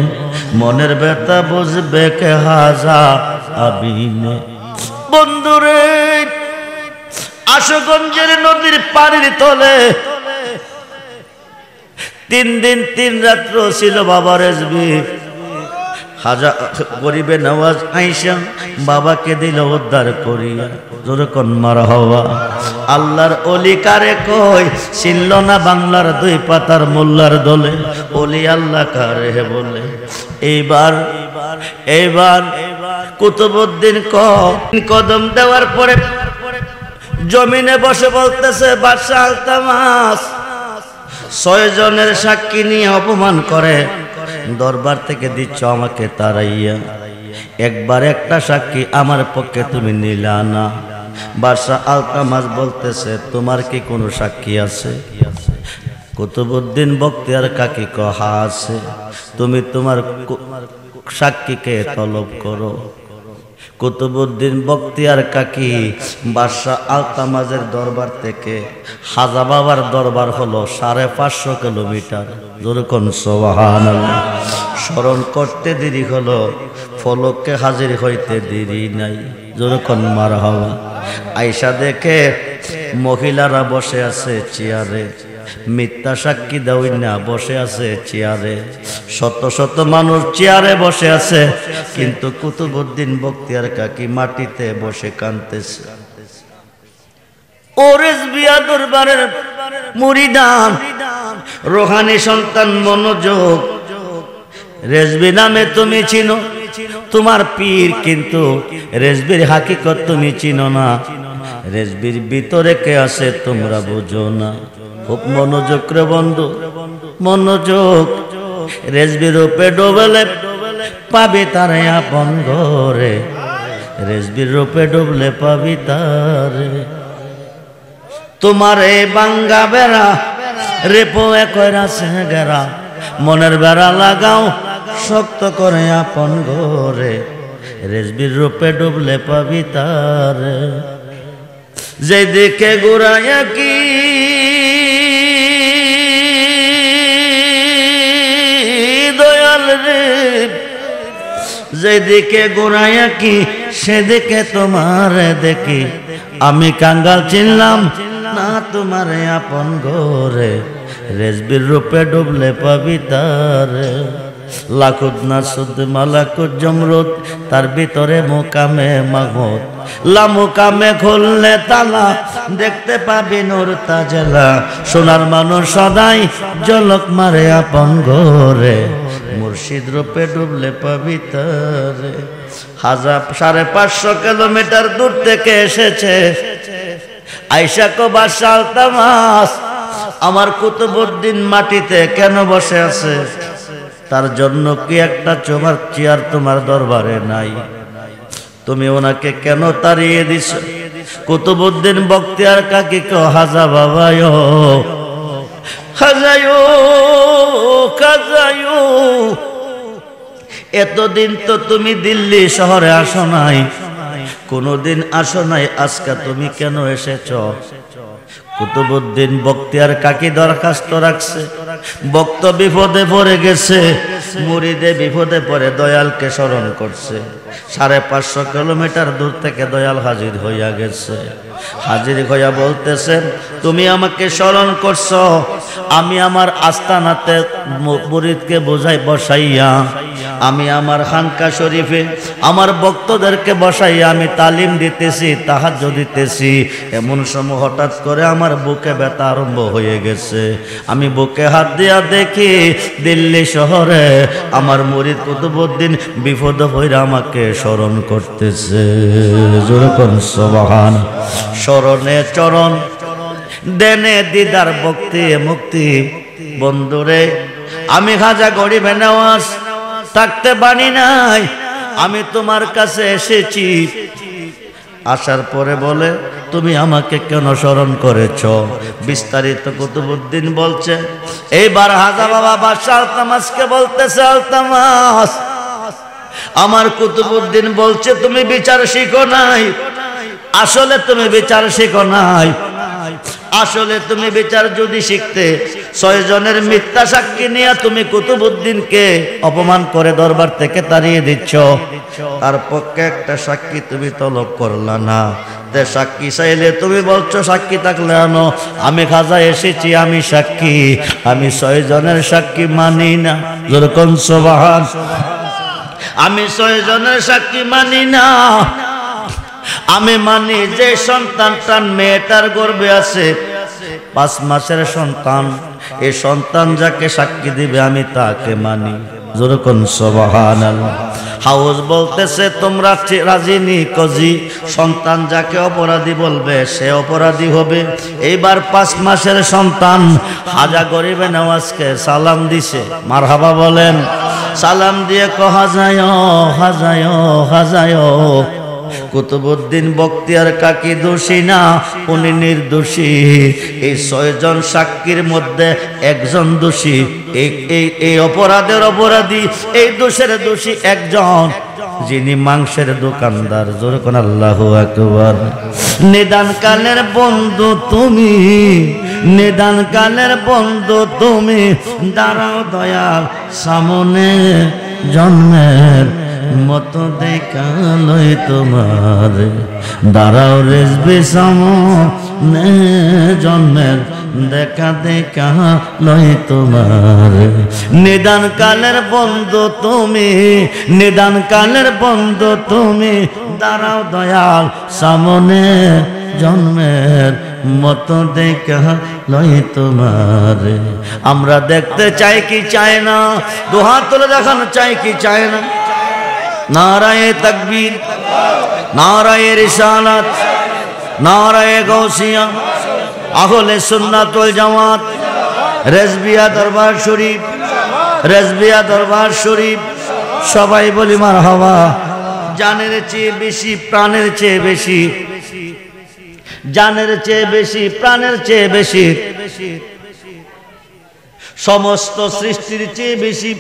মনের ব্যথা বুঝবে কে হাজা আবিনে বন্ধুরে আশুগঞ্জের নদীর পানির তলে 3 দিন 3 রাত্র ছিল বাবা রেজবি হাজা গরিবে নওয়াজ আইসা বাবাকে দিল উদ্ধার করিয়া যখন মারহাবা আল্লাহর ওলি কারে কই ছিল না বাংলার 2 পাতার মোল্লার দলে ওলি আল্লাহ কারে বলে এইবার কুতুবউদ্দিন কদম দেওয়ার পরে জমিনে বসে বলতেছে বাদশা আলতামাজ 6 জনের সাক্ষী নিয়ে অপমান করে দরবার থেকে দিচ্ছ আমাকে তাড়াইয়া একবার একটা সাক্ষী আমার পক্ষে তুমি নিলা না বাদশা আলতামাজ বলতেছে তোমার কি কোনো সাক্ষী আছে কুতুবউদ্দিন বখতিয়ার কাকি কহা আছে তুমি তোমার সাক্ষীকে তলব করো কুতুবউদ্দিন বখতিয়ার কাকি বাদশা আলতামাজের দরবার থেকে হাজা বাবার দরবার হলো 550 কিলোমিটার যখন সুবহানাল্লাহ স্মরণ করতে দেরি হলো ফলককে হাজির হইতে দেরি নাই যখন মারহাবা আয়েশা দেখে মহিলারা বসে আছে চেয়ারে, মিথ্যা সাক্ষী দেওই না বসে আছে চেয়ারে, শত শত মানুষ চেয়ারে বসে আছে, কিন্তু কুতুবউদ্দিন বখতিয়ার কাকি মাটিতে বসে কাঁদতেছে। ও রেজবিয়া দরবারের মুরিদান, রোহানি সন্তান মনোযোগ, রেজবি নামে তুমি চিনো, তোমার পীর, কিন্তু রেজবির হাকিকত তুমি চিনো না, রেজবির ভিতরে কে আছে তোমরা বুঝো না। খুব মনোযোগ রে বন্ধু, মনোযোগ। রেজবির রূপে ডোবলে পাবি তারে আপন ঘরে, রেজবির রূপে ডুবলে পাবি তারে। তোমার এই বাঙ্গা বেড়া রেপো একরা সেগেরা, মনের বেড়া লাগাও শক্ত করে আপন ঘরে, রেজবির রূপে ডুবলে পাবি তারে। যেদিকে ঘুরাইয়া কি দয়াল রে, যেদিকে ঘুরাইয়া কি সেদিকে তোমার দেখি, আমি কাঙ্গাল চিনলাম না তোমারে আপন ঘরে, রেজবির রূপে ডুবলে পাবি তারে। লাখুদ নাসুদ মালাকুদ জমরুদ, তার ভিতরে মুকামে মাহমুদ, লামুকামে খুললে তালা, দেখতে পাবি নূর তাজেলা, সোনার মানুষ সদাই জলক মারে আপন ঘরে, মুর্শিদ রূপে ডুবলে পাবি তারে। 550 কিলোমিটার দূর থেকে এসেছে আয়েশা কো বাদশা আলতামাস, আমার কুতুবউদ্দিন মাটিতে কেন বসে আছে? তার জন্য কি একটা তোমার চেয়ার তোমার দরবারে নাই? তুমি ওনাকে কেন তাড়িয়ে দিছ? কুতুবউদ্দিন বখতিয়ার কাকি কো হাজা বাবায়ো, হাজায়ো কাজায়ো, এতদিন তো তুমি দিল্লি শহরে আসো নাই, কোনদিন আসো নাই, আজকে তুমি কেন এসেছ? কুতুবউদ্দিন বখতিয়ার কাকি দরখাস্ত রাখছে, ভক্ত বিপদে পড়ে গেছে, মুরিদে বিপদে পড়ে দয়ালকে স্মরণ করছে। 550 কিলোমিটার দূর থেকে দয়াল হাজির হইয়া গেছে। হাজির হইয়া বলতেছেন, তুমি আমাকে স্মরণ করছো, আমি আমার আস্তানাতে মুরিদকে বোঝাই বসাইয়া, আমি আমার খানকা শরীফে আমার ভক্তদেরকে বসাইয়া আমি তালিম দিতেছি, তাহাজ্জুদ দিতেছি, এমন সময় হঠাৎ করে আমার বুকে ব্যথা আরম্ভ হয়ে গেছে। আমি বুকে হাত দিয়া দেখি দিল্লি শহরে আমার মুরিদ কুতুবউদ্দিন বিপদ হইরা আমাকে স্মরণ করতেছে। যেরকম সুবহান, স্মরণে চরণ দেনে দিদার ভক্তি মুক্তি। বন্ধুরে, আমি খাজা গরিবে নওয়াজ থাকতে পারি নাই, আমি তোমার কাছে এসেছি। আসার পরে বলে, তুমি আমাকে কেন স্মরণ করেছ? বিস্তারিত কুতুবউদ্দিন বলছে। এইবার হাজা বাবা বাদশা আলতামাসকে বলতেছে, আলতামাস, আমার কুতুবউদ্দিন বলছে তুমি বিচার শিখো নাই। আসলে তুমি বিচার শিখো নাই, আসলে তুমি বিচার যদি শিখতে 6 জনের মিথ্যা সাক্ষী নিয়ে তুমি কুতুবউদ্দিনকে অপমান করে দরবার থেকে তাড়িয়ে দিচ্ছ, তার পক্ষে একটা সাক্ষী তুমি তলব করলা না। সাক্ষী চাইলে তুমি বলছো সাক্ষী থাকলে আনো। আমি খাজা এসেছি, আমি সাক্ষী, আমি 6 জনের সাক্ষী মানি না। যেরকম সুবহান, আমি 6 জনের সাক্ষী মানি না। আমি মানি যে সন্তানটা মেয়েটার গর্ভে আছে 5 মাসের সন্তান, এই সন্তান যাকে সাক্ষী দিবে আমি তাকে মানি। যেরকম সুবহানাল্লাহ। হাউস বলতেছে, তোমরা রাজি নি? কজি, সন্তান যাকে অপরাধী বলবে সে অপরাধী হবে। এইবার 5 মাসের সন্তান হাজা গরিবে নওয়াজকে সালাম দিছে। মারহাবা বলেন। সালাম দিয়ে হাজায় হাজায় হাজায়। কুতুবউদ্দিন বখতিয়ার কাকি দোষী না, উনি নির্দোষী। এই 6 জন সাক্ষীর মধ্যে একজন দোষী। এই অপরাধের অপরাধী, এই দোষের দোষী একজন, যিনি মাংসের দোকানদার। জোরে কোন আল্লাহু আকবার। নিদান কালের বন্ধু তুমি, নিদান কালের বন্ধু তুমি, দাঁড়াও দয়াল সামনে জন্মের মতো দেখা লই তোমার, দাঁড়াও রেজবি সামনে জন্মের দেখা দেখা লই তোমার। নিদান কালের বন্ধু তুমি, নিদান কালের বন্ধু তুমি, দাঁড়াও দয়াল সামনে জন্মের মতো দেখা লই তোমার। আমরা দেখতে চাই কি চাই না? দুহাত তুলে দেখানো চাই কি চাই না? নারায়ে তাকবীর, নারায়ে রিসালাত, নারায়ে গাউসিয়া, আহলে সুন্নাত ওয়াল জামাত, রেজবিয়া দরবার শরীফ, রেজবিয়া দরবার শরীফ। সবাই বলি মারহাবা। জানের চেয়ে বেশি, প্রাণের চেয়ে বেশি, জানের চেয়ে বেশি, প্রাণের চেয়ে বেশি, সমস্ত সৃষ্টির চেয়ে বেশি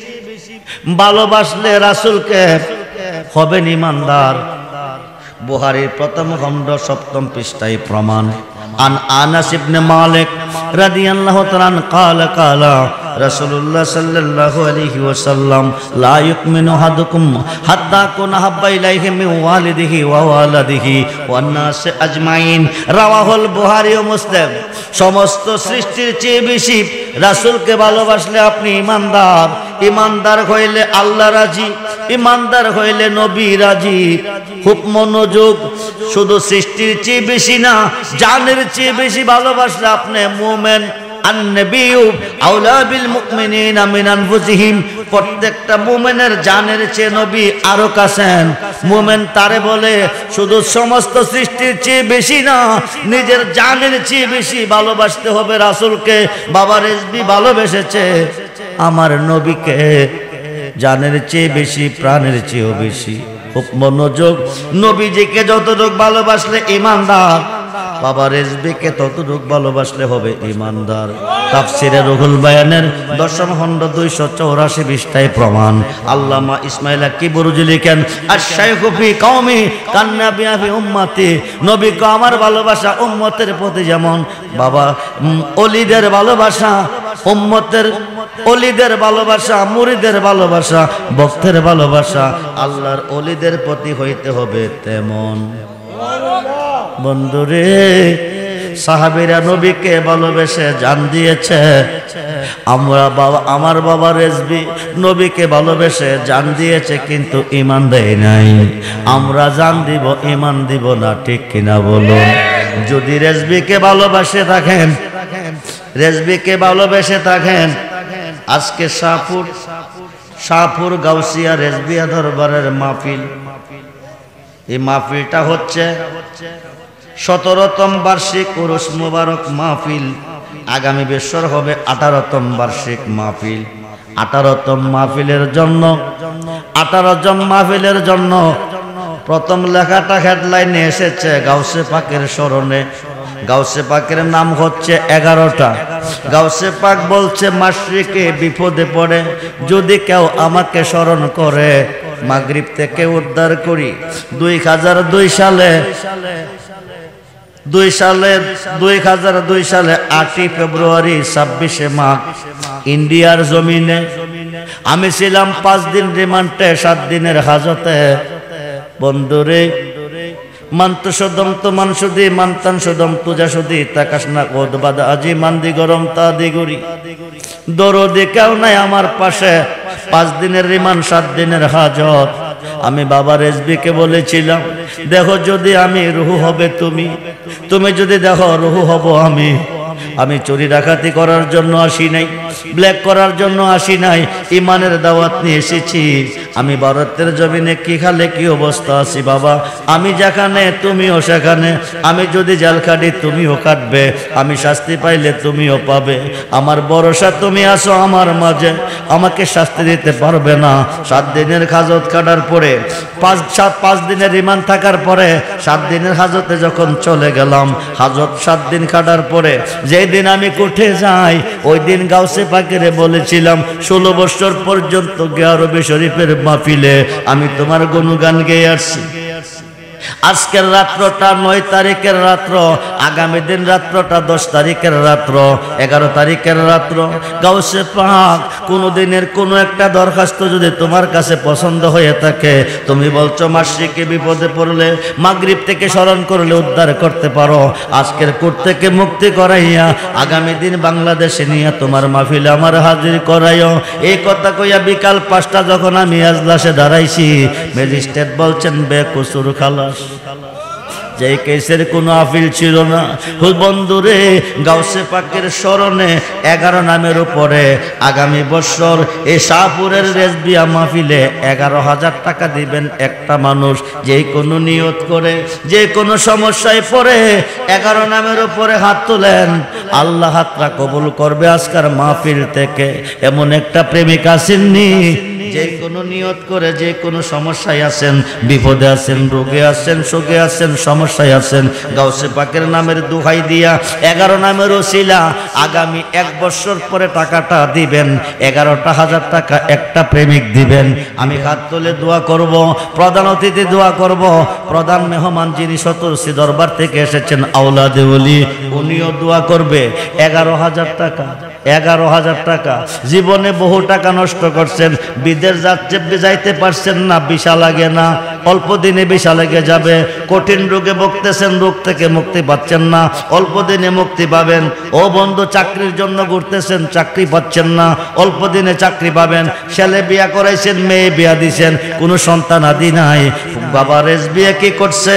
ভালোবাসলে রাসূলকে হবেন ঈমানদার। বুখারীর প্রথম খণ্ড 7ম পৃষ্ঠায় প্রমাণ। আন আনাস ইবনে মালিক রাদিয়াল্লাহু তাআলা ক্বালা ক্বালা রাসূলুল্লাহ সাল্লাল্লাহু আলাইহি ওয়াসাল্লাম লা ইউমিনু আহাদুকুম হাত্তা কুনা হাব্বা ইলাইহি মিন ওয়ালিদিহি ওয়া ওয়ালাদিহি ওয়ান নাস আজমাইন। রাওয়াহুল বুখারী ও মুসলিম। সমস্ত সৃষ্টির চেয়ে বেশি রাসূলকে ভালোবাসলে আপনি ঈমানদার। ঈমানদার হইলে আল্লাহ রাজি, ঈমানদার হইলে নবী রাজি। খুব মনোযোগ। শুধু সৃষ্টির চেয়ে বেশি না, জানের চেয়ে বেশি ভালোবাসলে আপনি মুমিন। আন-নবিয়্যু আওলা বিল মুমিনিনা মিন আনফুসিহিম। প্রত্যেকটা মুমিনের জানের চেয়ে নবী আরো কাছেন। মুমিন তারে বলে শুধু সমস্ত সৃষ্টির চেয়ে বেশি না, নিজের জানের চেয়ে বেশি ভালোবাসতে হবে রাসূলকে। বাবা রেজবি ভালোবেসেছে আমার নবীকে জানের চেয়ে বেশি, প্রাণের চেয়েও বেশি। খুব মনোযোগ। নবীজিকে যতটুকু ভালোবাসলে ঈমানদার, বাবা রেজবিকে ততটুকু ভালোবাসলে হবে ঈমানদার। তাফসিরে রুহুল বায়ানের 10ম খণ্ড 284 পৃষ্ঠায় প্রমাণ। আল্লামা ইসমাইল কিবরুজি লিখেন, আশ-শাইখু ফি কওমি কান্নাবিয়া ফি উম্মতি। নবীকে আমার ভালোবাসা উম্মতের প্রতি যেমন বাবা ওলিদের ভালোবাসা, উম্মতের ওলিদের ভালোবাসা, মুরিদের ভালোবাসা, ভক্তের ভালোবাসা আল্লাহর ওলিদের প্রতি হইতে হবে তেমন। বন্ধুরে, সাহাবীরা নবীকে ভালোবেসে জান দিয়েছে। আমরা বাবা, আমার বাবা রেজবি নবীকে ভালোবেসে জান দিয়েছে, কিন্তু ঈমান দেয় নাই। আমরা জান দিব, ঈমান দিব না, ঠিক কিনা বলুন? যদি রেজবিকে ভালোবাসে থাকেন, রেজবিকে ভালোবেসে থাকেন, আজকে শাহপুর গাউসিয়া রেজবিয়া দরবারের মাহফিল। এই মাহফিলটা হচ্ছে 17তম বার্ষিক উরুস মুবারক মাহফিল। আগামী বছর হবে 18তম বার্ষিক মাহফিল। 18তম মাহফিলের জন্য 18 জন মাহফিলের জন্য প্রথম লেখাটা হেডলাইনে এসেছে গাউসে পাকের স্মরণে। গাউসে পাকের নাম হচ্ছে 11টা। গাউসে পাক বলছে, মাশরিকে বিপদে পড়ে যদি কেউ আমাকে স্মরণ করে, মাগরিব থেকে উদ্ধার করি। 2002 সালে 8ই ফেব্রুয়ারি 26শে মাঘ ইন্ডিয়ার জমিনে আমি ছিলাম 5 দিন রিমান্ডে, 7 দিনের হাজতে। বন্ধুরে, মান্ত সদম তো মানসুদি মান্তান সদম তুজা সুদি তাকাসনা কোদ বাদা আজি মান্দি গরম তা দিগুরি। দরদে কেউ নাই আমার পাশে, 5 দিনের রিমান্ড, 7 দিনের হাজত। আমি বাবা রেজবিকে বলেছিলাম, দেখো যদি আমি রুহু হবে তুমি, তুমি যদি দেখো রুহু হব আমি। আমি চুরি ডাকাতি করার জন্য আসি নাই, ব্ল্যাক করার জন্য আসি নাই, ইমানের দাওয়াত নিয়ে এসেছি। আমি ভারতের জমিনে কি খালে কি অবস্থা আছি বাবা, আমি যেখানে তুমিও সেখানে। আমি যদি জাল কাটি তুমিও কাটবে, আমি শাস্তি পাইলে তুমিও পাবে। আমার ভরসা তুমি আছো আমার মাঝে, আমাকে শাস্তি দিতে পারবে না। 7 দিনের হাজত কাটার পরে 5 দিনের রিমান্ড থাকার পরে 7 দিনের হাজতে যখন চলে গেলাম, হাজত 7 দিন কাটার পরে যেই দিন আমি কোর্টে যাই, ওই দিন গাউসে পাকেরে বলেছিলাম 16 বছর পর্যন্ত গিয়ারবি শরীফের মাহফিলে আমি তোমার গুণগান গেয়ে আসছি। আজকের রাত্রটা 9 তারিখের রাত্র, আগামী দিন রাত্রটা 10 তারিখের রাত্র, 11 তারিখের রাত্র। গাউসে পাক কোনো দিনের কোনো একটা দরখাস্ত যদি তোমার কাছে পছন্দ হয়ে থাকে, তুমি বলছো মাসরিকে বিপদে পড়লে মাগরিব থেকে স্মরণ করলে উদ্ধার করতে পারো, আজকের কোর্ট থেকে মুক্তি করাইয়া আগামী দিন বাংলাদেশে নিয়ে তোমার মাহফিলে আমার হাজির করাইও। এই কথা কইয়া বিকাল 5টা যখন আমি আজলাসে দাঁড়াইছি, ম্যাজিস্ট্রেট বলছেন বেকসুর খালাস। যে কেসের কোনো আপিল ছিল না। বন্ধুরে, গাউসে পাকের স্মরণে 11 নামের উপরে আগামী বছর এই শাহপুরের রেজবিয়া মাহফিলে 11,000 টাকা দিবেন একটা মানুষ। যে কোনো নিয়ত করে, যে কোনো সমস্যায় পড়ে 11 নামের উপরে হাত তোলেন, আল্লাহ হাতটা কবুল করবে আজকের মাহফিল থেকে। এমন একটা প্রেমিক আসেননি, যে কোনো নিয়ত করে, যে কোনো সমস্যায় আছেন, বিপদে আছেন, রোগে আছেন, শোকে আছেন, সমস্যায় আছেন, গাউসে পাকের নামের দোহাই দিয়া 11 নামের ওসিলা আগামী 1 বছর পরে টাকাটা দিবেন। 11,000 টাকা একটা প্রেমিক দিবেন। আমি হাত তুলে দোয়া করব, প্রধান অতিথি দোয়া করব, প্রধান মেহমান যিনি সতর্সি দরবার থেকে এসেছেন আওলাদে ওলি, উনিও দোয়া করবে। 11,000 টাকা, 11,000 টাকা। জীবনে বহু টাকা নষ্ট করছেন, বিদেশ যাইতে পারছেন না, ভিসা লাগে না, অল্প দিনে ভিসা লেগে যাবে। কঠিন রোগে ভুগতেছেন, রোগ থেকে মুক্তি পাচ্ছেন না, অল্প দিনে মুক্তি পাবেন। ও বন্ধু, চাকরির জন্য ঘুরতেছেন, চাকরি পাচ্ছেন না, অল্প দিনে চাকরি পাবেন। ছেলে বিয়া করাইছেন, মেয়ে বিয়া দিছেন, কোনো সন্তান আদি নাই। বাবা রেস বিয়ে কি করছে,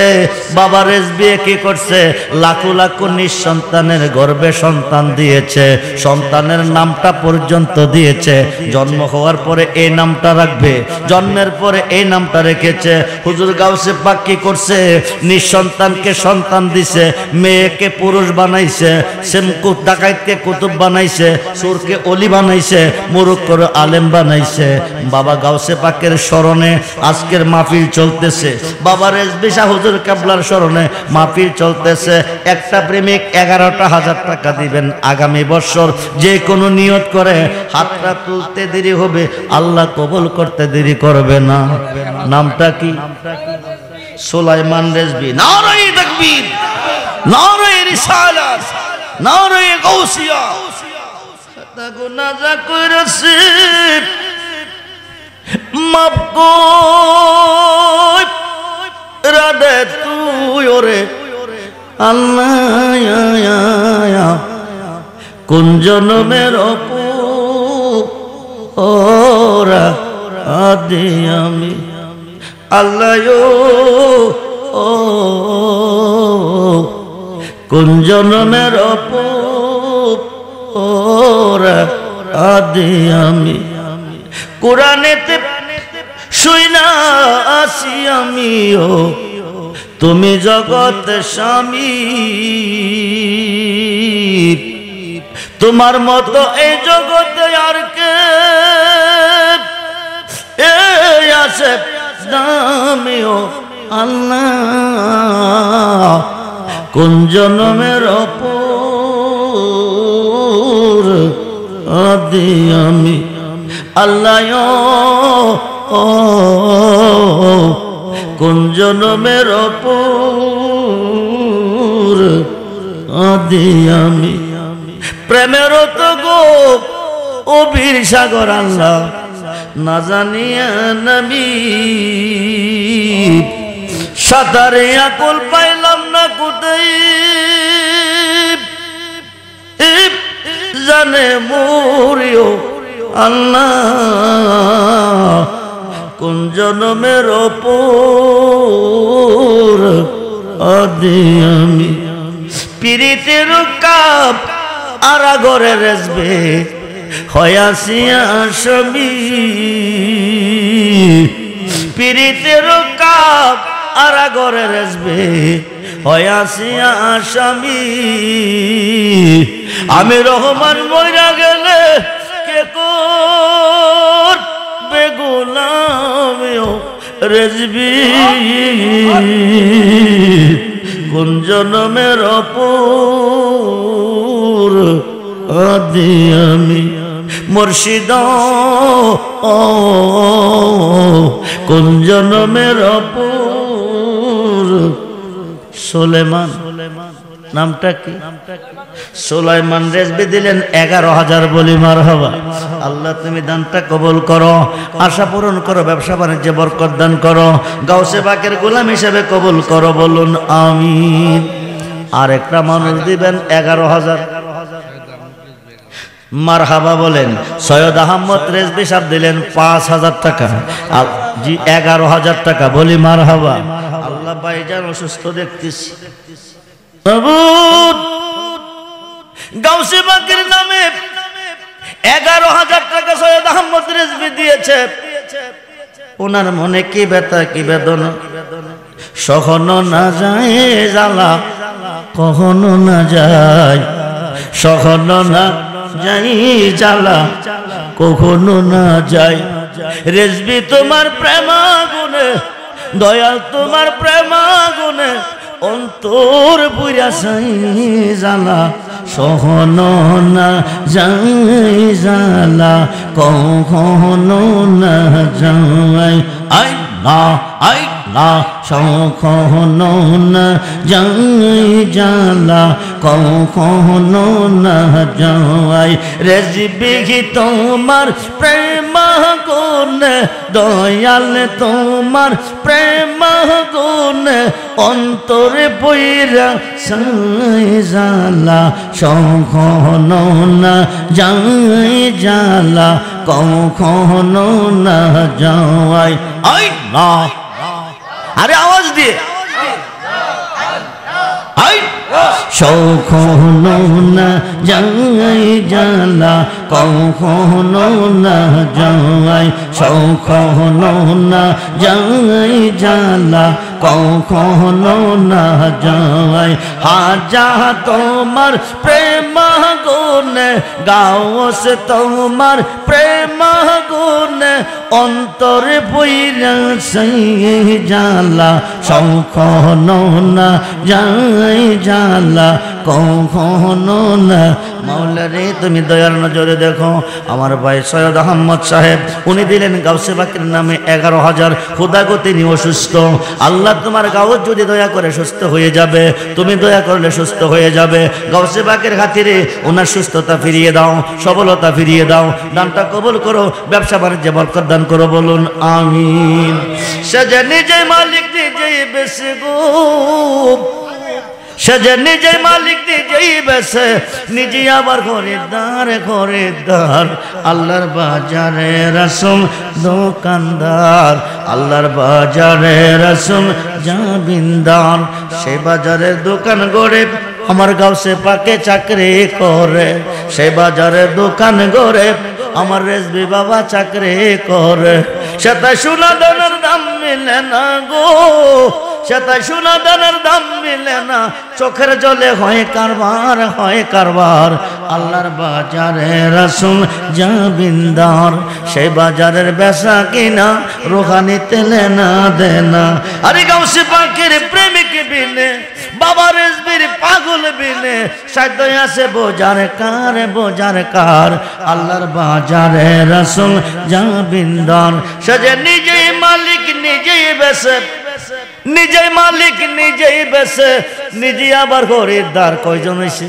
বাবা রেস বিয়ে কি করছে, লাখো লাখো নিঃসন্তানের গর্ভে সন্তান দিয়েছে, সন্তানের নামটা পর্যন্ত দিয়েছে। জন্ম হওয়ার পরে এই নামটা রাখবে, জন্মের পরে এই নামটা রেখেছে। হুজুর গাউসে পাক কি করছে, নিঃসন্তানকে সন্তান দিছে, মেয়েকে পুরুষ বানাইছে, সেমকুত ডাকাইতকে কুতুব বানাইছে, সুরকে অলি বানাইছে, মুরুখ করে আলেম বানাইছে। বাবা গাউসে পাকের স্মরণে আজকের মাহফিল চলতেছে, বাবা রেজবি শাহ হুজুর কেবলার স্মরণে মাহফিল চলতেছে। একটা প্রেমিক 11,000 টাকা দিবেন আগামী বছর। যে কোনো নিয়ত করে হাতটা তুলতে দেরি হবে, আল্লাহ কবুল করতে দেরি করবে না। নামটা কি? সুলাইমান রেজবি। নারায়ে তাকবীর, নারায়ে রিসালাত, নারায়ে গাউসিয়া। তা গুনাহ যা করেছি মাফ কর রাধে তুই ওরে আল্লাহ। কোন জন্মের ওরা আদি আমি আল্লাহ, ও কোন জন্মের ওরা আদি আমি। কোরআনেতে শুইনা আসি আমিও, তুমি জগৎ স্বামী, তোমার মতো এই জগতে আর কে আছে দামিও আল্লাহ। কোন জন্মের আদি আমি আল্লাহ, কোন জন্মের আদি আমি। প্রেমের তো গো অবির সাগর আল্লাহ না জানিয়া নবী, সাঁতারে আকুল পাইলাম না কোথায়, জানে মরিও আল্লাহ। কোন জন্মের আদি আমি। পিরিতের কাপ আরা ঘরে রেজবে হয়াসিয়া সবি, পিরিতের কাপ আরা ঘরে রেজবে হয়াসিয়া স্বামী। আমি রহমান মইরা গেলে কে কর বেগুলামিও রেজবি। কোন জন্মের আদি আমি মুর্শিদ, কোন জন্মের সুলেমান নামটা কি? সুলাইমান রেজবি দিলেন 11,000। বলি মারহাবা। আল্লাহ তুমি দানটা কবুল করো, আশা পূরণ করো, ব্যবসা বাণিজ্যে বরকত দান করো, গাউসে পাকের গোলাম হিসেবে কবুল করো, বলুন আমিন। আর একটা মানুষ দিবেন 11,000। মারহাবা বলেন। সৈয়দ আহমদ রেজবি সাহেব দিলেন 5,000 টাকা। জি 11,000 টাকা। বলি মারহাবা। আল্লাহ ভাইজান অসুস্থ দেখতেছি, গাউসে পাকের নামে 11,000 টাকা সৈয়দ আহমদ রেজবি দিয়েছে। ওনার মনে কি ব্যথা কি বেদনা, সহনো না যায় জ্বালা, কখনো না যায়, সহনো না যাই জ্বালা, কখনো না যায়। রেজবি তোমার প্রেমাগুনে, দয়াল তোমার প্রেমাগুনে, অন্তর পুরা সাই জ্বালা, সহনো না যাই জ্বালা, কখনো না যায়। আই না আই না, সখনো না যাই জ্বালা, কখনো না যায়। রেজবি তোমার প্রেম গুণ, দয়াল তোমার প্রেম গুণ, অন্তরে পইরা সাই জ্বালা, সখনো না যাই জ্বালা, কখনো না যায়। আই না, আরে আওয়াজ দিয়ে, সখনো না যাই জ্বালা, কখনো না যায়, সখনো না যাই জ্বালা, কখনো না যায়। হাজা তোমার প্রেম গুণ, গাওস তোমার প্রেম গুণ, অন্তরে বইরা সেই জ্বালা, সখনো না যাই জ্বালা, কখনো না। মাওলা রে তুমি দয়ার নজরে দেখো আমার ভাই সৈয়দ আহমদ সাহেব, উনি দিলেন গাউসে পাকের নামে 11,000। খোদাগো তিনি অসুস্থ, আল্লাহ তোমার গাউস যদি দয়া করে সুস্থ হয়ে যাবে, তুমি দয়া করলে সুস্থ হয়ে যাবে। গাউসে পাকের খাতিরে ওনার সুস্থতা ফিরিয়ে দাও, সবলতা ফিরিয়ে দাও, দানটা কবুল করো, ব্যবসা বাণিজ্যে বরকত দান করো, বলুন আমিন। সে যে নিজে মালিক নিজেই বেশি গো, সে যে নিজে মালিক নিজেই বেছে, নিজে আবার খরিদ্দার খরিদ্দার। আল্লাহর বাজারে রাসুল দোকানদার, আল্লাহর বাজারে রাসুল জামিনদার। সে বাজারের দোকান গড়ে আমার গাউসে পাকে চাকরি করে, সে বাজারের দোকান গড়ে আমার রেজবি বাবা চাকরি করে। সেটা সোনা দানার দাম মিলে না গো, সেটা সোনা দানার দাম মিলে না, চোখের জলে হয় কারবার, হয় কারবার। আল্লাহর বাজারে রাসুল জামিনদার, সেই বাজারের বেচা কিনা রোহানি তেলে না দেনা। আরে গাউসে পাকের প্রেমিক বিনে, বাবা রেজবির পাগল বিনে, সাধ্য আছে বোঝার কার, বোঝার কার। আল্লাহর বাজারে রাসুল জামিনদার, সে যে নিজেই মালিক নিজেই বেছে, নিজেই মালিক নিজেই বেছে, নিজে আবার খরিদ্দার। কয়জন হইছে?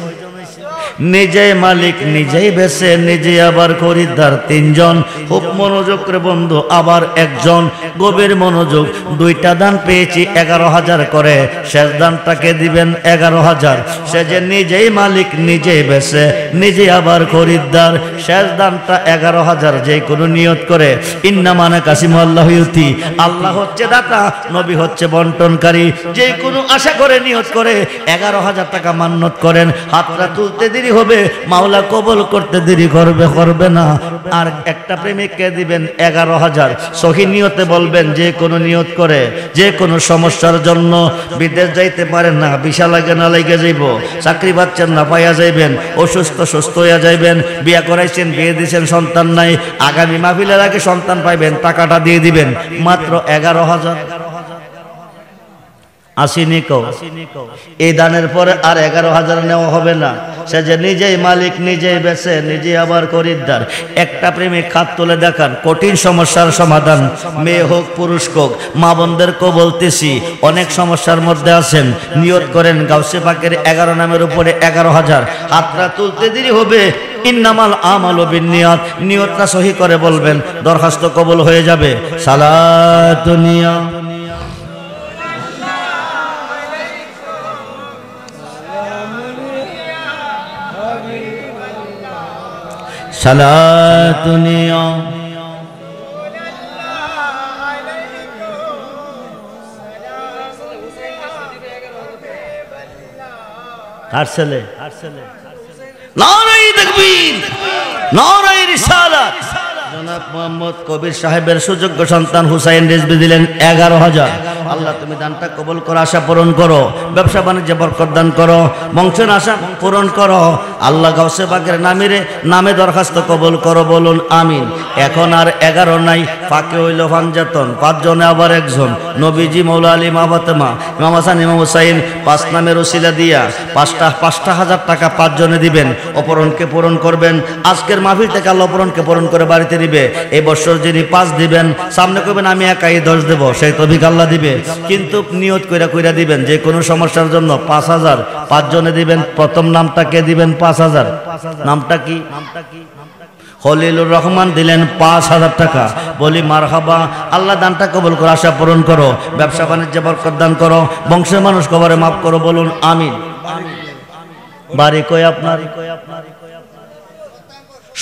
নিজেই মালিক নিজেই বেছে, নিজে আবার খরিদ্দার 3 জন। খুব মনোযোগ করে বন্ধু, আবার একজন গভীর মনোযোগ। 2টা দান পেয়েছি 11,000 করে, শেষ দানটাকে দিবেন 11,000। সে যে নিজেই মালিক নিজেই বেছে, নিজে আবার খরিদ্দার, শেষ দানটা 11,000। যে কোনো নিয়ত করে ইন্নামানা কাসিমুল্লাহ ইউতি, আল্লাহ হচ্ছে দাতা, নবী হচ্ছে বন্টনকারী। যে কোনো আশা করে নিয়ত করে 11,000 টাকা মান্নত করেন, হাতটা তুলতে দেরি হবে, মাওলা কবুল করতে দেরি করবে, করবে না। আর একটা প্রেমিককে দিবেন 11,000। সহি নিয়তে বলবেন, যে কোনো নিয়ত করে, যে কোনো সমস্যার জন্য বিদেশ যাইতে পারেন না, ভিসা লাগে না, লাগে যাইব, চাকরি পাচ্ছেন না, পাইয়া যাইবেন, অসুস্থ সুস্থ হইয়া যাইবেন, বিয়া করাইছেন, বিয়ে দিয়েছেন, সন্তান নাই, আগামী মাহফিলের আগে সন্তান পাইবেন, টাকাটা দিয়ে দিবেন মাত্র 11,000। আসিনি কো এই দানের পরে আর 11,000 নেওয়া হবে না। সে যে নিজেই মালিক, নিজেই বেচে, নিজেই আবার খরিদ্দার। একটা প্রেমিক হাত তুলে দেখান, কঠিন সমস্যার সমাধান, মেয়ে হোক পুরুষ হোক, মা বোনদেরকেও বলতেছি, অনেক সমস্যার মধ্যে আছেন, নিয়ত করেন গাউসে পাকের 11 নামের উপরে 11,000। হাতটা তুলতে দেরি হবে, ইন্নামাল আমালু বিন্নিয়াত, নিয়তটা সহি করে বলবেন, দরখাস্ত কবুল হয়ে যাবে। সালাতুনিয়া সালাতুনিয়া কার ছেলে? নারায়ে তাকবীর, নারায়ে রিসালাত। জনাব মোহাম্মদ কবির সাহেবের সুযোগ্য সন্তান হুসাইন রিজভী দিলেন 11,000। আল্লাহ তুমি দানটা কবুল করো, আশা পূরণ করো, ব্যবসা বাণিজ্যে বরকত দান করো, বংশের আশা পূরণ করো। আল্লাহ গাউসে পাকের নামে দরখাস্ত কবুল করো, বলুন আমিন। এখন আর 11 নাই, ফাঁকে হইল পাঞ্জাতন, 5 জনে আবার 1 জন, নবীজি, মৌলা আলী, মা ফাতেমা, ইমাম হাসান, ইমাম হুসাইন, 5 নামের ওসিলা দিয়া 5,000 টাকা 5 জনে দিবেন, অপরণকে পূরণ করবেন। আজকের মাহফিল থেকে আল্লাহ অপরণকে পূরণ করে বাড়িতে দিবে। এই বছর যিনি 5 দিবেন, সামনে করবেন আমি একাই 10 দেব, সেই তৌফিক আল্লাহ দিবে। কিন্তু নিয়ত কইরা দিবেন, যে কোনো সমস্যার জন্য 5,000 5 জনে দিবেন। প্রথম নামটাকে দিবেন 5,000। নামটা কি? খলিলুর রহমান দিলেন 5,000 টাকা। বলি মারহাবা। আল্লাহ দানটা কবুল করো, আশা পূরণ করো, ব্যবসা বাণিজ্যে বরকত দান করো, বংশের মানুষ কবরে মাফ করো, বলুন আমিন। বাড়ি কই আপনার?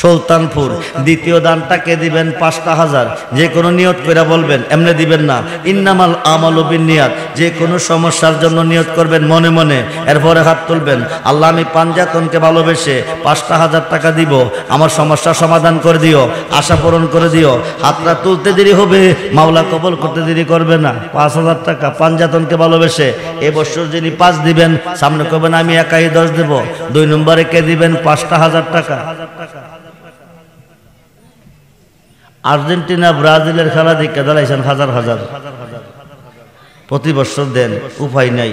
সুলতানপুর। দ্বিতীয় দানটাকে দিবেন 5,000। যে কোনো নিয়ত করে বলবেন, এমনি দিবেন না। ইন্নামাল আমালু বিন্নিয়াত, যে কোনো সমস্যার জন্য নিয়ত করবেন মনে মনে, এরপরে হাত তুলবেন। আল্লাহ আমি পাঞ্জাতনকে ভালোবেসে 5,000 টাকা দিব, আমার সমস্যার সমাধান করে দিও, আশা পূরণ করে দিও। হাতটা তুলতে দেরি হবে, মাওলা কবুল করতে দেরি করবে না। 5,000 টাকা পাঞ্জাতনকে ভালোবেসে। এবছর যিনি 5 দিবেন, সামনে করবেন আমি একাই 10 দেব। 2 নম্বরে কে দিবেন 5,000 টাকা। আর্জেন্টিনা ব্রাজিলের খেলা দেখে দাঁড়াইছেন হাজার হাজার, প্রতি বছর দেন, উপায় নাই।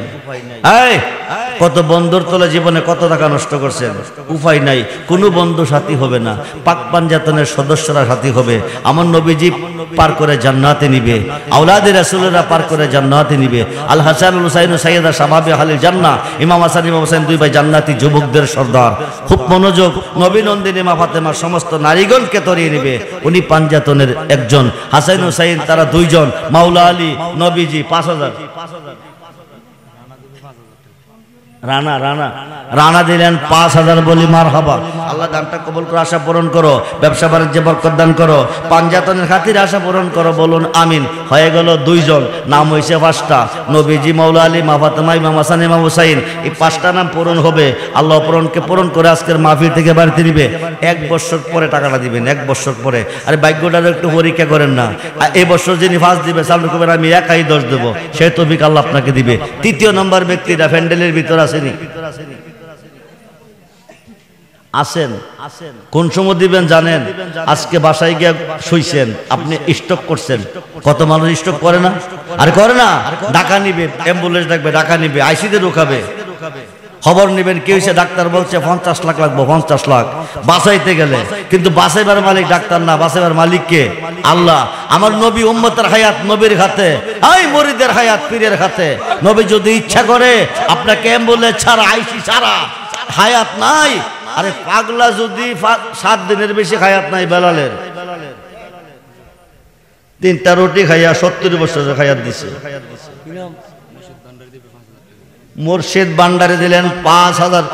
কত বন্ধুর তলে জীবনে কত টাকা নষ্ট করছেন, উপায় নাই। কোনো বন্ধু সাথী হবে না, পাক পাঞ্জাতনের সদস্যরা সাথী হবে। আমার নবীজি পার করে জান্নাতে নিবে, আওলাদে রাসূলেরা পার করে জান্নাতে নিবে। আল হাসান আল হুসাইন সাইয়্যিদা শাবাবে আহলিল জান্নাহ, ইমাম হাসান ইমাম হুসাইন 2 ভাই জান্নাতি যুবকদের সর্দার। খুব মনোযোগ, নবী নন্দিনী মা ফাতেমার সমস্ত নারীগণকে তরিয়ে নিবে। উনি পাঞ্জাতনের একজন, হাসান হুসাইন তারা 2 জন, মাওলা আলী, নবীজি 5,000। রানা দিলেন 5,000। বলি মারহাবা। আল্লাহ দানটা কবুল করো, আশা পূরণ করো, ব্যবসা বাণিজ্যে বরকত দান করো, পাঞ্জাতনের খাতিরে আশা পূরণ করো, বলুন আমিন। হয়ে গেল 2 জন, নাম হয়েছে 5টা, নবীজি, মাওলা আলী, মা ফাতেমা, ইমাম হাসান, ইমাম হুসাইন। এই 5টা নাম পূরণ হবে। আল্লাহ পূরণকে পূরণ করে আজকের মাহফিল থেকে বাড়িতে দিবে। 1 বছর পরে টাকাটা দিবেন, 1 বছর পরে। আরে ভাগ্যটার একটু পরীক্ষা করেন না। এই বছর যিনি 5 দিবে, সামনে করবেন আমি একাই 10 দেবো, সেই তৌফিক আল্লাহ আপনাকে দিবে। 3য় নম্বর ব্যক্তিটা প্যান্ডেলের ভিতর আসেনি, আসেন। কোন সময় দিবেন জানেন? আজকে বাসায় গিয়ে শুইছেন, আপনি স্টক করছেন। কত মানুষ স্টক করে না? আরে করে না, ঢাকা নিবে, অ্যাম্বুলেন্স ডাকবে, ঢাকা নিবে, আইসিতে ঢুকাবে, খবর নেবেন কি হয়েছে, ডাক্তার বলছে 50 লাখ লাগবে, 50 লাখ বাঁচাইতে গেলে। কিন্তু বাঁচাইবার মালিক ডাক্তার না, বাঁচাইবার মালিক কে? আল্লাহ। আমার নবী উম্মতের হায়াত নবীর হাতে, এই মুরিদের হায়াত পীরের হাতে। নবী যদি ইচ্ছা করে আপনাকে অ্যাম্বুলেন্স ছাড়া, আইসি ছাড়া হায়াত নাই। আরে পাগলা যদি 7 দিনের বেশি হায়াত নাই বেলালের, 3টা রুটি খাইয়া 70 বছরের হায়াত দিছে। মুর্শিদ ভান্ডারে দিলেন 5,000।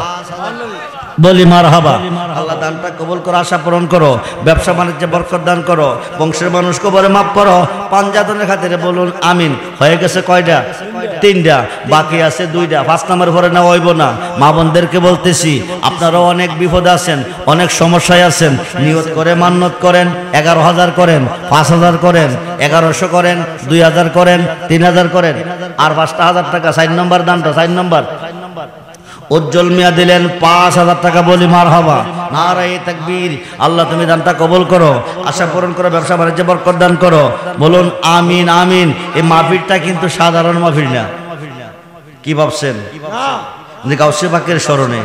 বলি মারহাবা। আল্লাহ দানটা কবুল করো, আশা পূরণ করো, ব্যবসা বাণিজ্যে বরকত দান করো, বংশের মানুষ কবরে মাফ করো, পাঞ্জাতনের খাতিরে বলুন আমিন। হয়ে গেছে কয়টা? 3টা, বাকি আছে 2টা। 5 নাম্বার পরে নেওয়া হইব না। মা বোনদেরকে বলতেছি, আপনারাও অনেক বিপদে আছেন, অনেক সমস্যায় আছেন। নিয়ত করে মান্নত করেন, 11,000 করেন, 5,000 করেন, 1100 করেন, 2,000 করেন, 3,000 করেন, আর 5,000 টাকা। 4 নম্বর দানটা, 4 নম্বর উজ্জ্বল মিয়া দিলেন 5,000 টাকা। বলি মারহাবা, নারায়ে তাকবীর। আল্লাহ তুমি দানটা কবুল করো, আশা পূরণ করো, ব্যবসা বাণিজ্যে বরকত দান করো, বলুন আমিন আমিন। এই মাহফিলটা কিন্তু সাধারণ মাহফিল না, কি ভাবছেন? গাউসে পাকের স্মরণে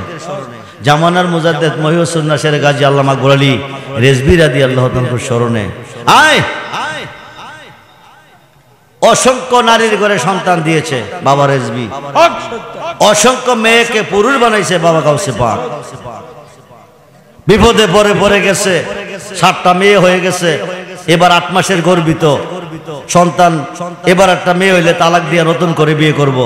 জামানার মুজাদ্দেদ মহিউসুন্নাহ শের গাজী আল্লামা গোলালী রেজভী রাদিয়াল্লাহু তাআলার স্মরণে আয় অসংখ্য নারীর ঘরে সন্তান দিয়েছে বাবা রেজভী, অসংখ্য মেয়েকে পুরুষ বানাইছে বাবা গাউসে পাক। বিপদে পড়ে পড়ে গেছে, 7টা মেয়ে হয়ে গেছে, এবার 8 মাসের গর্ভিত সন্তান, এবার একটা মেয়ে হইলে তালাক দিয়ে নতুন করে বিয়ে করব।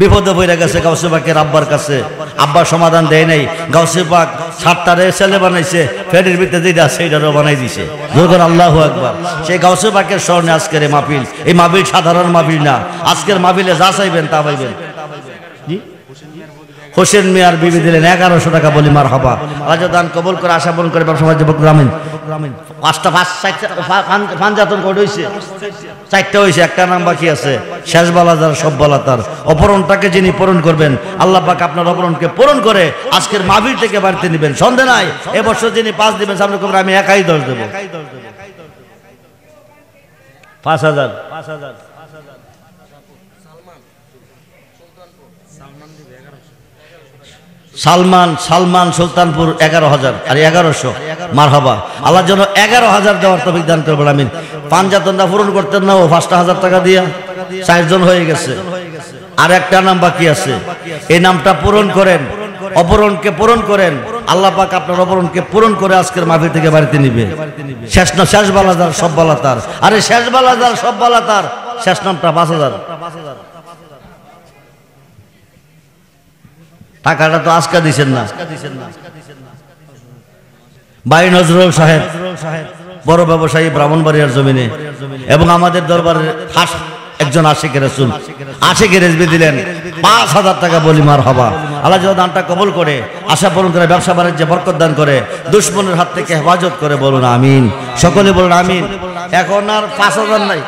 বিপদে পড়ে গেছে গাউসে পাকের আব্বার কাছে, আব্বা সমাধান দেয় নাই। গাউসে পাক 7টা ছেলে বানাইছে, ফেরের ভিতরে যেটা সেইটারও বানাই দিছে। যখন আল্লাহু আকবার। সেই গাউসে পাকের স্মরণে আজকের এই মাহফিল, এই মাহফিল সাধারণ মাহফিল না। আজকের মাহফিলে যা চাইবেন তা পাইবেন। হোসেন মিয়ার বিবি দিলেন 1100 টাকা, বলি মারহাবা। আল্লাহ দান কবুল করে, আশা পূরণ করে, ব্যবসা বাণিজ্য গ্রামীণ 5টা পাঞ্জাতন কোড হয়েছে, 4টা হয়েছে, একটা নাম বাকি আছে। শেষ বালাদার সব বালাতার। অপহরণটাকে যিনি পূরণ করবেন, আল্লাহ পাক আপনার অপহরণকে পূরণ করে আজকের মাহফিল থেকে বাড়িতে নেবেন, সন্দেহ নাই। এবছর যিনি 5 দিবেন, সামনে কবর আমি একাই 10 দেবো। 5000 সালমান সুলতানপুর 11,000 আর 1100 মারহাবা। আল্লাহ যেন 11,000 দেওয়ার তৌফিক দান করবেন, আমিন। পাঞ্জাতনটা পূরণ করতেন না ও 5,000 টাকা দিয়া 4 জন হয়ে গেছে, আর একটা নাম বাকি আছে। এই নামটা পূরণ করেন, অপহরণকে পূরণ করেন। আল্লাহ পাক আপনার অপহরণকে পূরণ করে আজকের মাহফিল থেকে বাড়িতে নিবে। শেষ বালাদার সব বালাতার, আরে শেষ বালাদার সব বালাতার, শেষ নামটা 5,000। টাকাটা তো আজকে দিচ্ছেন না। ভাই নজরুল সাহেব বড় ব্যবসায়ী, ব্রাহ্মণবাড়িয়ার জমিনে, এবং আমাদের দরবারের খাস একজন আশিকের রাসূল, আশিকের রেজভী দিলেন 5,000 টাকা, বলি মারহাবা। আল্লাহ যেন দানটা কবুল করে, আশা পূরণ করে, ব্যবসা বাণিজ্যে বরকত দান করে, দুশমনের হাত থেকে হেফাজত করে, বলুন আমিন। সকলে বলুন আমিন। এখন আর 5,000 নাই,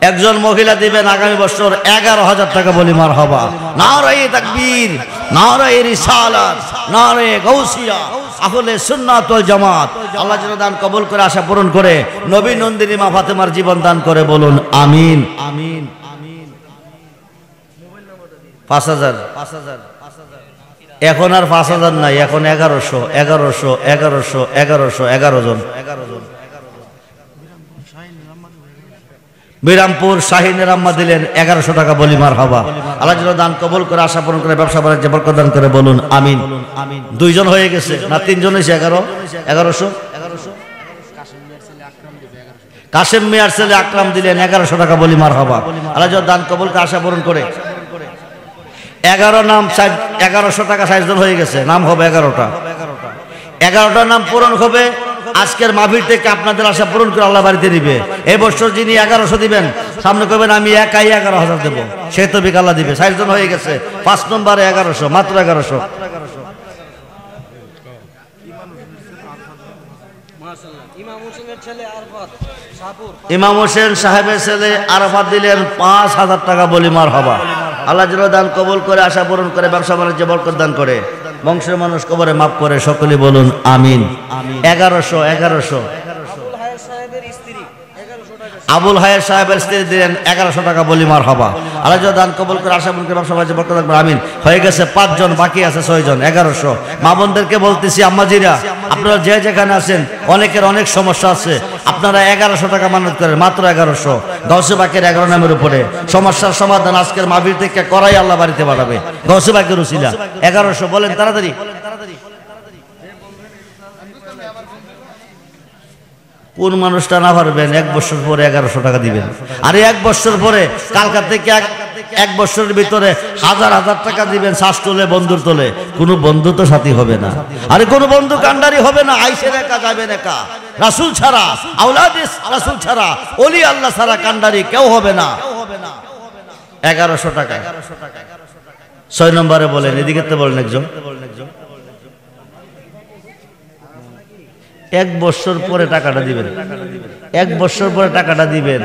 একজন মহিলা দিবেন আগামী বছর 11,000 টাকা, বলি মারহাবা। নারায়ে তাকবীর, নারায়ে রিসালাত, নারায়ে গাউসিয়া, আহলে সুন্নাত ওয়াল জামাত। আল্লাহ যেন দান কবুল করে, আশা পূরণ করে, নবী নন্দিনী মা ফাতেমার জীবন দান করে, বলুন আমিন। 5,000 এখন আর 5,000 নাই, এখন 1100 জন। বিরামপুর শাহিনের আম্মা দিলেন 1100 টাকা, বলি মারহাবা। আল্লাহ যেন দান কবুল করে, আশা পূরণ করে, ব্যবসা বাণিজ্যে বরকত দান করে, বলুন আমিন। 2 জন হয়ে গেছে না, 3 জন হয়েছে। 1100 কাশেম মিয়ার ছেলে আকরাম দিলেন 1100 টাকা, বলি মারহাবা। আল্লাহ যেন দান কবুল করে, আশা পূরণ করে। 11 নাম 1100 টাকা, 60 জন হয়ে গেছে, নাম হবে 11টা নাম পূরণ হবে। আজকের মাহফিল থেকে আপনাদের আশা পূরণ করে আল্লাহ বাড়িতে দিবে। এই বছর যিনি 1100 দিবেন, সামনে করবেন আমি একাই 11,000 দেবো, সে তো আল্লাহ দিবে। 60 জন হয়ে গেছে, 5 নম্বরে 1100, মাত্র 1100। ইমাম হোসেন সাহেবের ছেলে আরাফাত দিলেন 5,000 টাকা, বলি মারহাবা। আল্লাহ যেন দান কবুল করে, আশা পূরণ করে, ব্যবসা বাণিজ্যে বরকত দান করে, বংশের মানুষ কবরে মাফ করে, সকলে বলুন আমিন। 1100 আবুল হায়ার সাহেবের স্ত্রী দিলেন 1100 টাকা, বলি মারহাবা। আল্লাহ যেন দান কবুল করে, আশা পূরণ করে, ব্যবসা বাণিজ্যে বরকত দান করে, আমিন। হয়ে গেছে 5 জন, বাকি আছে 6 জন। 1100 মা বোনদেরকে বলতেছি, আম্মাজিরা আপনারা যে যেখানে আছেন, অনেকের অনেক সমস্যা আছে, আপনারা 1100 টাকা মানত করেন, মাত্র 1100। গাউসে পাকের 11 নামের উপরে সমস্যার সমাধান আজকের মাহফিল থেকে করাই আল্লাহ বাড়িতে বাড়াবে। গাউসে পাকের উসিলা 1100 বলেন তাড়াতাড়ি। কোন মানুষটা না পারবেন 1 বছর পরে 1100 টাকা দিবেন? আরে 1 বছর পরে, কালকা থেকে 1 বছরের ভিতরে 1000 টাকা দিবেন, শ্বাস তোলে, বন্ধুর তোলে। কোন বন্ধু তো সাথী হবে না, আরে কোন বন্ধু কান্ডারি হবে না। আইসের একা যাবেন একা, রাসূল ছাড়া, আওলাদ রাসূল ছাড়া, ওলি আল্লাহ ছাড়া কান্ডারি কেউ হবে না। 1100 টাকা। 6 নম্বরে বলেন, এদিকে তো বলেন একজন। 1 বছর পরে টাকাটা দিবেন, 1 বছর পরে টাকাটা দিবেন।